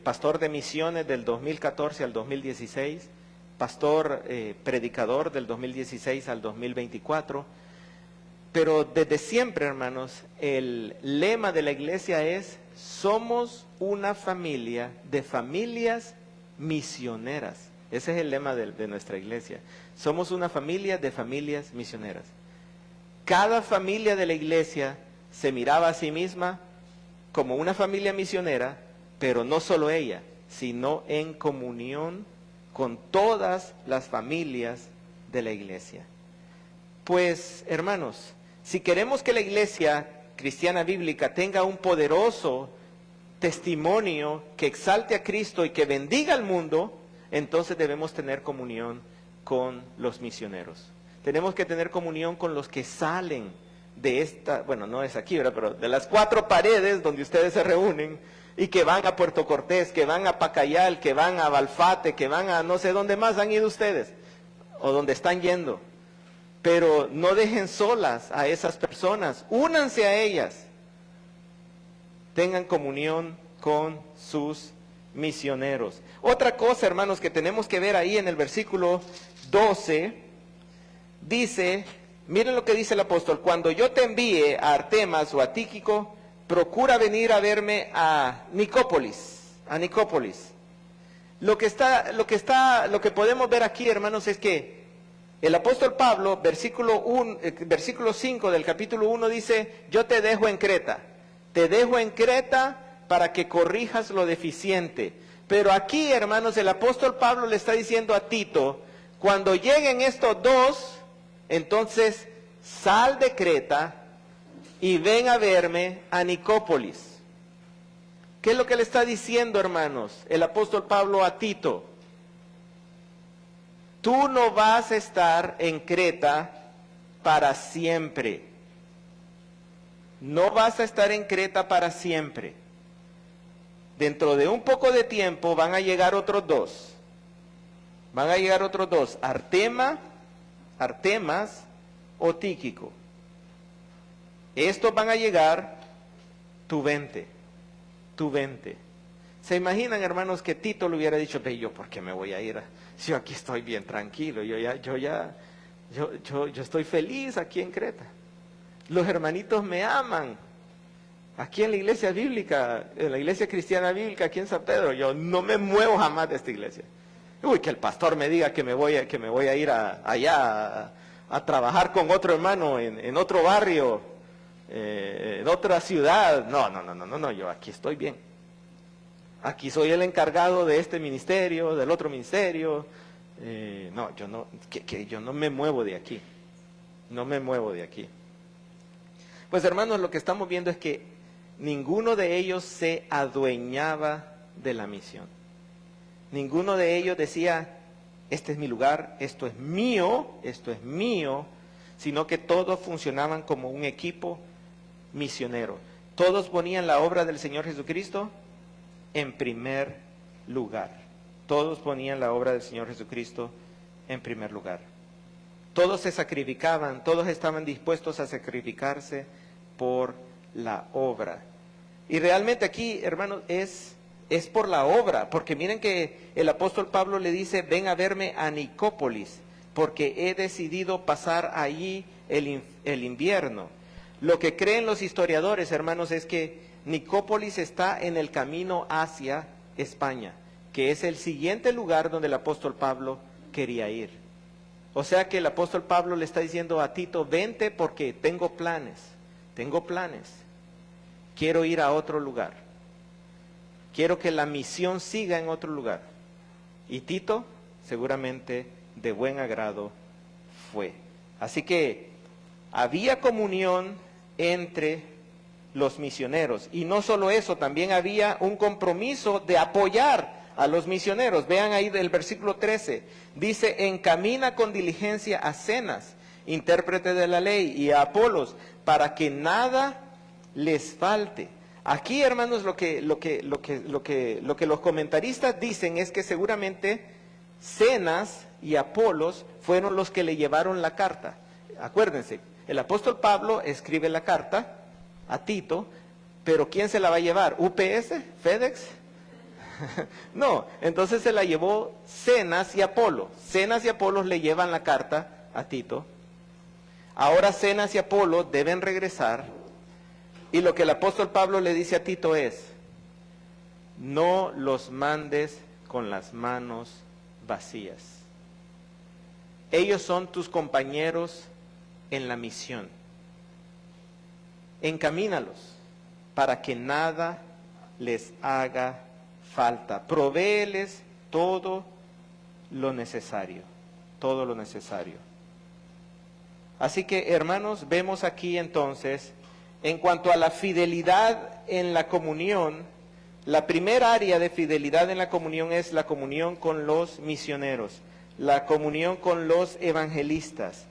pastor de misiones del 2014 al 2016, pastor predicador del 2016 al 2024, pero desde siempre, hermanos, el lema de la iglesia es: somos una familia de familias misioneras. Ese es el lema de nuestra iglesia. Somos una familia de familias misioneras. Cada familia de la iglesia se miraba a sí misma como una familia misionera, pero no solo ella, sino en comunión con todas las familias de la iglesia. Pues, hermanos, si queremos que la iglesia cristiana bíblica tenga un poderoso testimonio que exalte a Cristo y que bendiga al mundo, entonces debemos tener comunión con los misioneros. Tenemos que tener comunión con los que salen de esta, bueno, no es aquí, ¿verdad? Pero de las 4 paredes donde ustedes se reúnen y que van a Puerto Cortés, que van a Pacayal, que van a Balfate, que van a no sé dónde más han ido ustedes o donde están yendo. Pero no dejen solas a esas personas, únanse a ellas. Tengan comunión con sus misioneros. Otra cosa, hermanos, que tenemos que ver ahí en el versículo 12, dice, miren lo que dice el apóstol: cuando yo te envíe a Artemas o a Tíquico, procura venir a verme a Nicópolis. Lo que podemos ver aquí, hermanos, es que el apóstol Pablo, versículo 5 del capítulo 1 dice, yo te dejo en Creta para que corrijas lo deficiente. Pero aquí, hermanos, el apóstol Pablo le está diciendo a Tito, cuando lleguen estos dos, entonces sal de Creta y ven a verme a Nicópolis. ¿Qué es lo que le está diciendo, hermanos, el apóstol Pablo a Tito? Tú no vas a estar en Creta para siempre. No vas a estar en Creta para siempre. Dentro de un poco de tiempo van a llegar otros dos. Artemas o Tíquico. Estos van a llegar, tú vente. ¿Se imaginan, hermanos, que Tito le hubiera dicho, yo por qué me voy a ir? Si yo aquí estoy bien tranquilo, yo estoy feliz aquí en Creta. Los hermanitos me aman. Aquí en la iglesia bíblica, en la iglesia cristiana bíblica, aquí en San Pedro, yo no me muevo jamás de esta iglesia. Uy, que el pastor me diga que me voy a ir allá a trabajar con otro hermano en otro barrio, en otra ciudad. No, yo aquí estoy bien. Aquí soy el encargado de este ministerio, del otro ministerio. Yo no me muevo de aquí. Pues, hermanos, lo que estamos viendo es que ninguno de ellos se adueñaba de la misión. Ninguno de ellos decía, este es mi lugar, esto es mío, sino que todos funcionaban como un equipo misionero. Todos ponían la obra del Señor Jesucristo en primer lugar. Todos se sacrificaban, todos estaban dispuestos a sacrificarse por la obra. Y realmente aquí, hermanos, es por la obra, porque miren que el apóstol Pablo le dice, ven a verme a Nicópolis, porque he decidido pasar allí el invierno. Lo que creen los historiadores, hermanos, es que Nicópolis está en el camino hacia España, que es el siguiente lugar donde el apóstol Pablo quería ir. O sea que el apóstol Pablo le está diciendo a Tito, vente porque tengo planes, quiero ir a otro lugar, quiero que la misión siga en otro lugar. Y Tito seguramente de buen agrado fue. Así que había comunión entre los misioneros, y no solo eso, también había un compromiso de apoyar a los misioneros. Vean ahí del versículo 13, dice, encamina con diligencia a Zenas, intérprete de la ley, y a Apolos, para que nada les falte. Aquí, hermanos, lo que los comentaristas dicen es que seguramente Zenas y Apolos fueron los que le llevaron la carta. Acuérdense, el apóstol Pablo escribe la carta a Tito, pero ¿quién se la va a llevar? ¿UPS? ¿FedEx? No, entonces se la llevó Zenas y Apolos. Zenas y Apolos le llevan la carta a Tito. Ahora Zenas y Apolos deben regresar, y lo que el apóstol Pablo le dice a Tito es, no los mandes con las manos vacías. Ellos son tus compañeros en la misión. Encamínalos para que nada les haga falta. Provéeles todo lo necesario. Así que, hermanos, vemos aquí entonces, en cuanto a la fidelidad en la comunión, la primera área de fidelidad en la comunión es la comunión con los misioneros, la comunión con los evangelistas,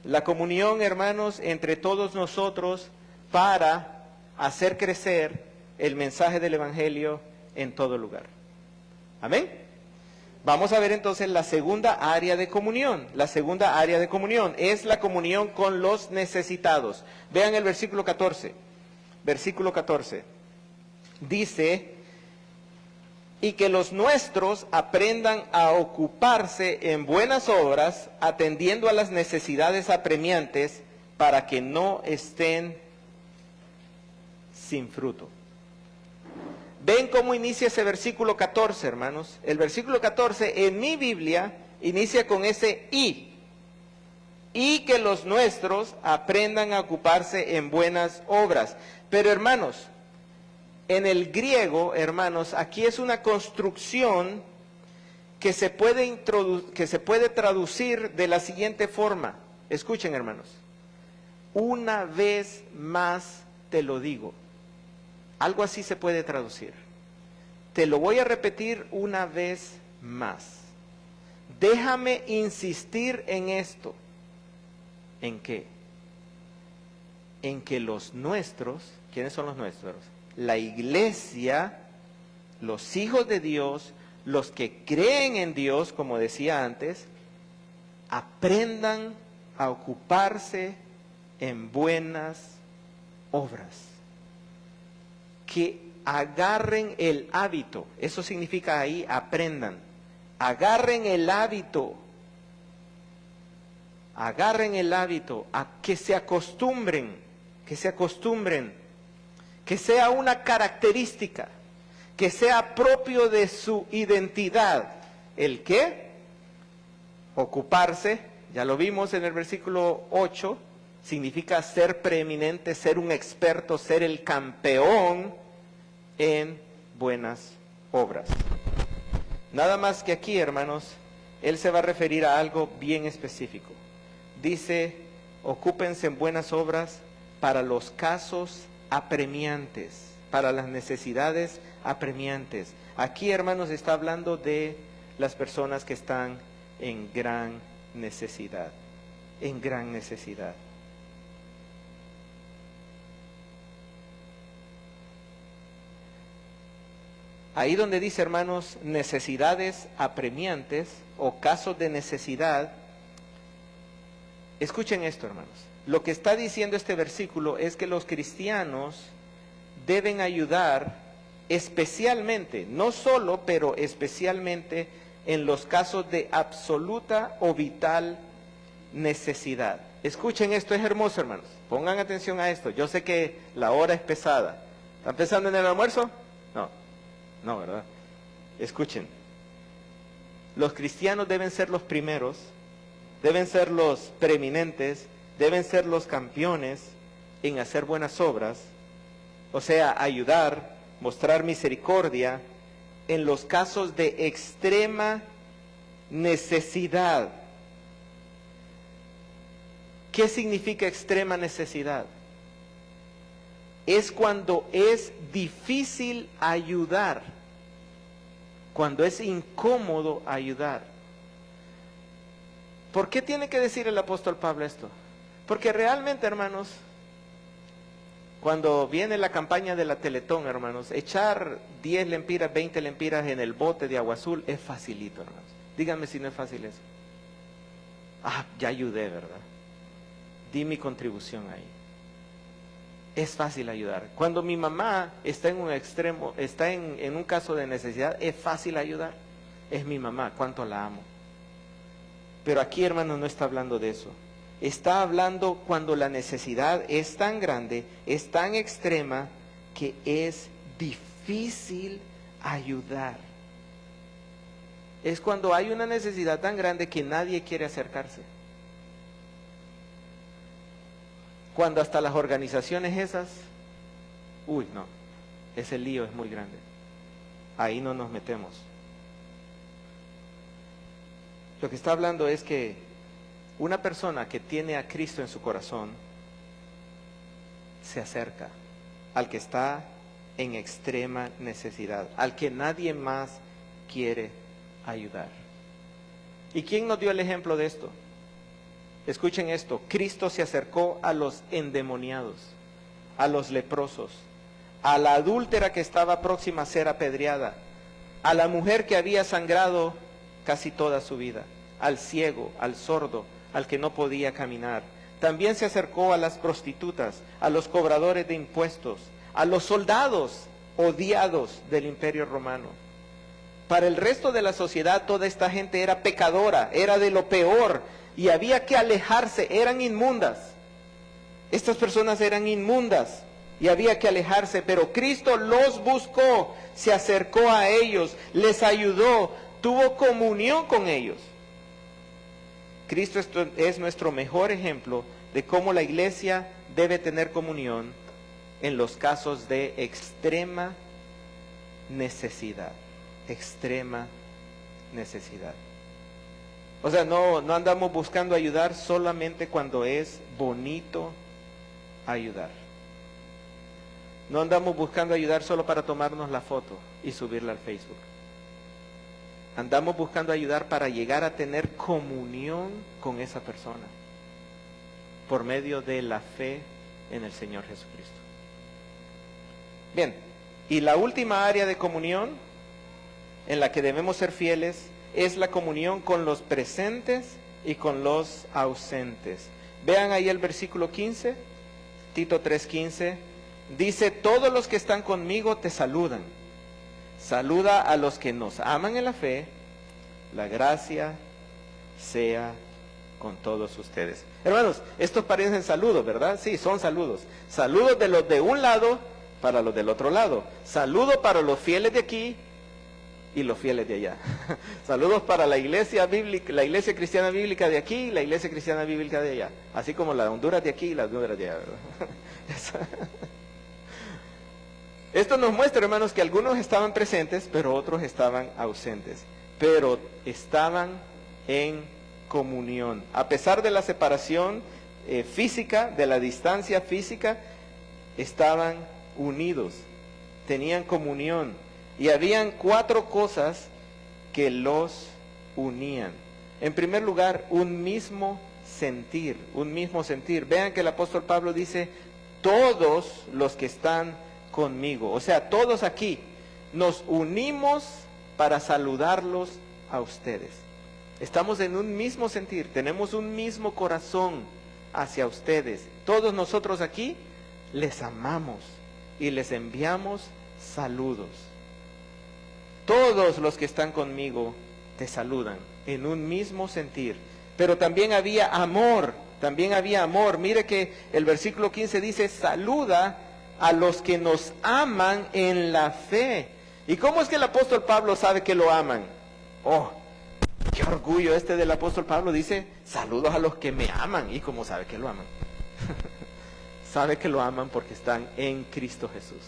la comunión, hermanos, entre todos nosotros para hacer crecer el mensaje del evangelio en todo lugar. Amén. Vamos a ver entonces la segunda área de comunión. La segunda área de comunión es la comunión con los necesitados. Vean el versículo 14. Versículo 14. Dice, y que los nuestros aprendan a ocuparse en buenas obras, atendiendo a las necesidades apremiantes, para que no estén sin fruto. ¿Ven cómo inicia ese versículo 14, hermanos? El versículo 14 en mi Biblia inicia con ese y. Y que los nuestros aprendan a ocuparse en buenas obras. Pero hermanos, en el griego, hermanos, aquí es una construcción que se puede traducir de la siguiente forma. Escuchen, hermanos. Una vez más te lo digo. Algo así se puede traducir. Te lo voy a repetir una vez más. Déjame insistir en esto. ¿En qué? En que los nuestros, ¿quiénes son los nuestros? La iglesia, los hijos de Dios, los que creen en Dios, como decía antes, aprendan a ocuparse en buenas obras. Que agarren el hábito, eso significa ahí aaprendan, agarren el hábito a que se acostumbren, que sea una característica, que sea propio de su identidad. ¿El qué? Ocuparse, ya lo vimos en el versículo 8, significa ser preeminente, ser un experto, ser el campeón en buenas obras. Nada más que aquí, hermanos, él se va a referir a algo bien específico. Dice, ocúpense en buenas obras para los casos apremiantes, para las necesidades apremiantes. Aquí, hermanos, está hablando de las personas que están en gran necesidad, en gran necesidad. Ahí donde dice, hermanos, necesidades apremiantes o casos de necesidad, escuchen esto, hermanos. Lo que está diciendo este versículo es que los cristianos deben ayudar especialmente, no solo, pero especialmente en los casos de absoluta o vital necesidad. Escuchen esto, es hermoso, hermanos. Pongan atención a esto. Yo sé que la hora es pesada. ¿Están pensando en el almuerzo? No, ¿verdad? Escuchen. Los cristianos deben ser los primeros, deben ser los preeminentes, deben ser los campeones en hacer buenas obras, o sea, ayudar, mostrar misericordia en los casos de extrema necesidad. ¿Qué significa extrema necesidad? Es cuando es difícil ayudar, cuando es incómodo ayudar. ¿Por qué tiene que decir el apóstol Pablo esto? Porque realmente, hermanos, cuando viene la campaña de la Teletón, hermanos, echar 10 lempiras, 20 lempiras en el bote de agua azul es facilito, hermanos. Díganme si no es fácil eso. Ya ayudé, ¿verdad? Di mi contribución ahí. Es fácil ayudar. Cuando mi mamá está en un extremo, está en un caso de necesidad, es fácil ayudar. Es mi mamá, cuánto la amo. Pero aquí, hermanos, no está hablando de eso. Está hablando cuando la necesidad es tan grande, es tan extrema, que es difícil ayudar. Es cuando hay una necesidad tan grande que nadie quiere acercarse. Cuando hasta las organizaciones esas, no, ese lío es muy grande. Ahí no nos metemos. Lo que está hablando es que una persona que tiene a Cristo en su corazón se acerca al que está en extrema necesidad, al que nadie más quiere ayudar. ¿Y quién nos dio el ejemplo de esto? Escuchen esto, Cristo se acercó a los endemoniados, a los leprosos, a la adúltera que estaba próxima a ser apedreada, a la mujer que había sangrado casi toda su vida, al ciego, al sordo, al que no podía caminar. También se acercó a las prostitutas, a los cobradores de impuestos, a los soldados odiados del Imperio Romano. Para el resto de la sociedad toda esta gente era pecadora, era de lo peor y había que alejarse, eran inmundas. Estas personas eran inmundas y había que alejarse, pero Cristo los buscó, se acercó a ellos, les ayudó, tuvo comunión con ellos. Cristo es nuestro mejor ejemplo de cómo la iglesia debe tener comunión en los casos de extrema necesidad. Extrema necesidad. O sea, no andamos buscando ayudar solamente cuando es bonito ayudar. No andamos buscando ayudar solo para tomarnos la foto y subirla al Facebook. Andamos buscando ayudar para llegar a tener comunión con esa persona por medio de la fe en el Señor Jesucristo. Bien, y la última área de comunión en la que debemos ser fieles es la comunión con los presentes y con los ausentes. Vean ahí el versículo 15, Tito 3:15, dice: todos los que están conmigo te saludan. Saluda a los que nos aman en la fe, la gracia sea con todos ustedes. Hermanos, estos parecen saludos, ¿verdad? Sí, son saludos. Saludos de los de un lado para los del otro lado. Saludos para los fieles de aquí y los fieles de allá. Saludos para la iglesia bíblica, la iglesia cristiana bíblica de aquí y la iglesia cristiana bíblica de allá. Así como la Honduras de aquí y la Honduras de allá, ¿verdad? Esto nos muestra, hermanos, que algunos estaban presentes, pero otros estaban ausentes. Pero estaban en comunión. A pesar de la separación física, de la distancia física, estaban unidos, tenían comunión. Y habían 4 cosas que los unían. En primer lugar, un mismo sentir, un mismo sentir. Vean que el apóstol Pablo dice: todos los que están conmigo, o sea, todos aquí nos unimos para saludarlos a ustedes. Estamos en un mismo sentir, tenemos un mismo corazón hacia ustedes. Todos nosotros aquí les amamos y les enviamos saludos. Todos los que están conmigo te saludan en un mismo sentir. Pero también había amor, Mire que el versículo 15 dice: saluda a los que nos aman en la fe. ¿Y cómo es que el apóstol Pablo sabe que lo aman? Oh, qué orgullo del apóstol Pablo. Dice: saludos a los que me aman. ¿Y cómo sabe que lo aman? Sabe que lo aman porque están en Cristo Jesús.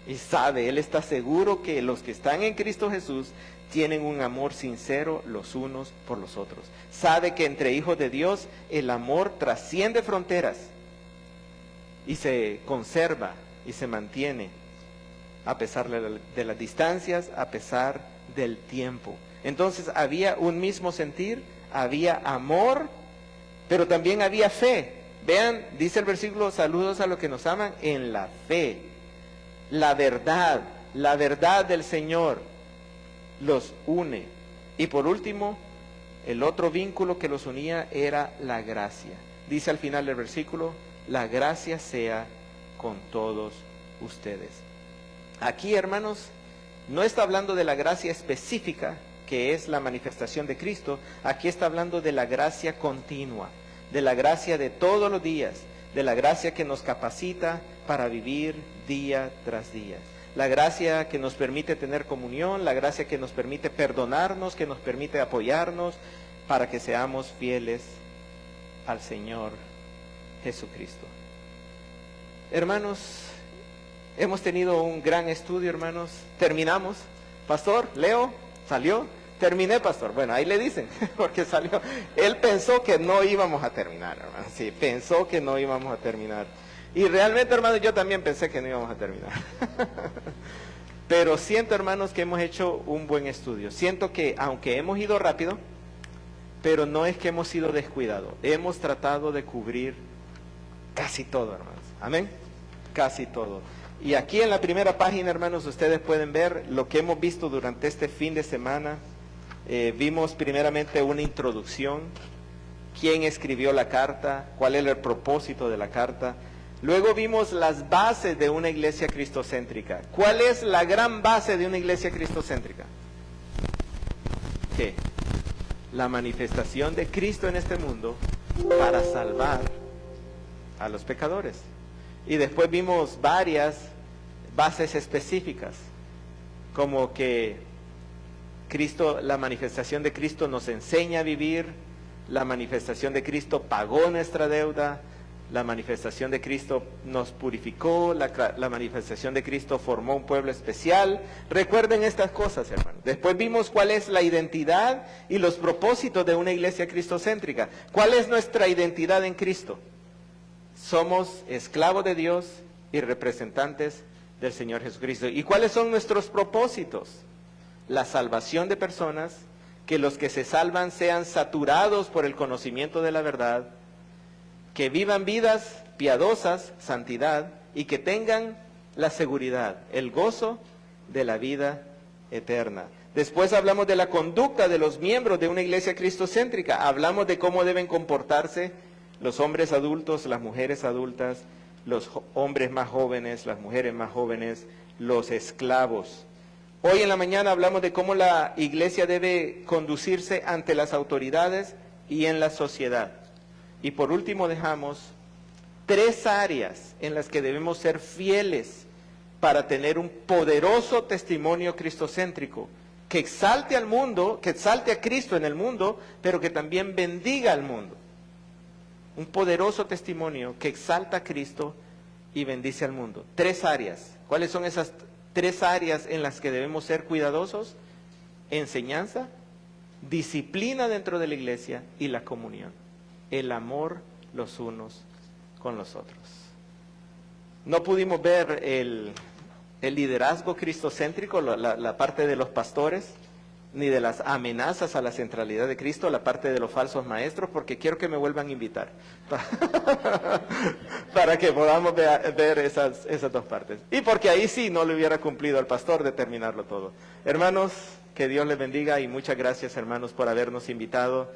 Y sabe, él está seguro que los que están en Cristo Jesús tienen un amor sincero los unos por los otros. Sabe que entre hijos de Dios el amor trasciende fronteras y se conserva y se mantiene a pesar de las distancias, a pesar del tiempo. Entonces había un mismo sentir, había amor, pero también había fe. Vean, dice el versículo: saludos a los que nos aman en la fe. La verdad del Señor los une. Y por último, el otro vínculo que los unía era la gracia. Dice al final del versículo: la gracia sea con todos ustedes. Aquí, hermanos, no está hablando de la gracia específica, que es la manifestación de Cristo. Aquí está hablando de la gracia continua, de la gracia de todos los días, de la gracia que nos capacita para vivir día tras día. La gracia que nos permite tener comunión, la gracia que nos permite perdonarnos, que nos permite apoyarnos para que seamos fieles al Señor Jesucristo. Hermanos, hemos tenido un gran estudio, hermanos. Terminamos. Pastor, Leo, ¿salió? Terminé, pastor. Bueno, ahí le dicen, porque salió. Él pensó que no íbamos a terminar, hermano. Sí, pensó que no íbamos a terminar. Y realmente, hermanos, yo también pensé que no íbamos a terminar. Pero siento, hermanos, que hemos hecho un buen estudio. Siento que, aunque hemos ido rápido, pero no es que hemos sido descuidados. Hemos tratado de cubrir casi todo, hermanos. Amén. Casi todo. Y aquí en la primera página, hermanos, ustedes pueden ver lo que hemos visto durante este fin de semana Vimos primeramente una introducción, quién escribió la carta, cuál era el propósito de la carta. Luego vimos las bases de una iglesia cristocéntrica. ¿Cuál es la gran base de una iglesia cristocéntrica? ¿Qué? La manifestación de Cristo en este mundo para salvar a los pecadores. Y después vimos varias bases específicas, como que Cristo, la manifestación de Cristo nos enseña a vivir, la manifestación de Cristo pagó nuestra deuda, la manifestación de Cristo nos purificó, la manifestación de Cristo formó un pueblo especial. Recuerden estas cosas, hermanos. Después vimos cuál es la identidad y los propósitos de una iglesia cristocéntrica. ¿Cuál es nuestra identidad en Cristo? Somos esclavos de Dios y representantes del Señor Jesucristo. ¿Y cuáles son nuestros propósitos? La salvación de personas, que los que se salvan sean saturados por el conocimiento de la verdad, que vivan vidas piadosas, santidad, y que tengan la seguridad, el gozo de la vida eterna. Después hablamos de la conducta de los miembros de una iglesia cristocéntrica. Hablamos de cómo deben comportarse los hombres adultos, las mujeres adultas, los hombres más jóvenes, las mujeres más jóvenes, los esclavos. Hoy en la mañana hablamos de cómo la iglesia debe conducirse ante las autoridades y en la sociedad. Y por último dejamos 3 áreas en las que debemos ser fieles para tener un poderoso testimonio cristocéntrico, que exalte al mundo, que exalte a Cristo en el mundo, pero que también bendiga al mundo. Un poderoso testimonio que exalta a Cristo y bendice al mundo. 3 áreas. ¿Cuáles son esas 3 áreas en las que debemos ser cuidadosos? Enseñanza, disciplina dentro de la iglesia y la comunión. El amor los unos con los otros. No pudimos ver el liderazgo cristocéntrico, la parte de los pastores, ni de las amenazas a la centralidad de Cristo, la parte de los falsos maestros, porque quiero que me vuelvan a invitar para que podamos ver esas 2 partes. Y porque ahí sí no le hubiera cumplido al pastor de terminarlo todo. Hermanos, que Dios les bendiga y muchas gracias, hermanos, por habernos invitado.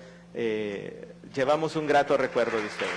Llevamos un grato recuerdo de ustedes.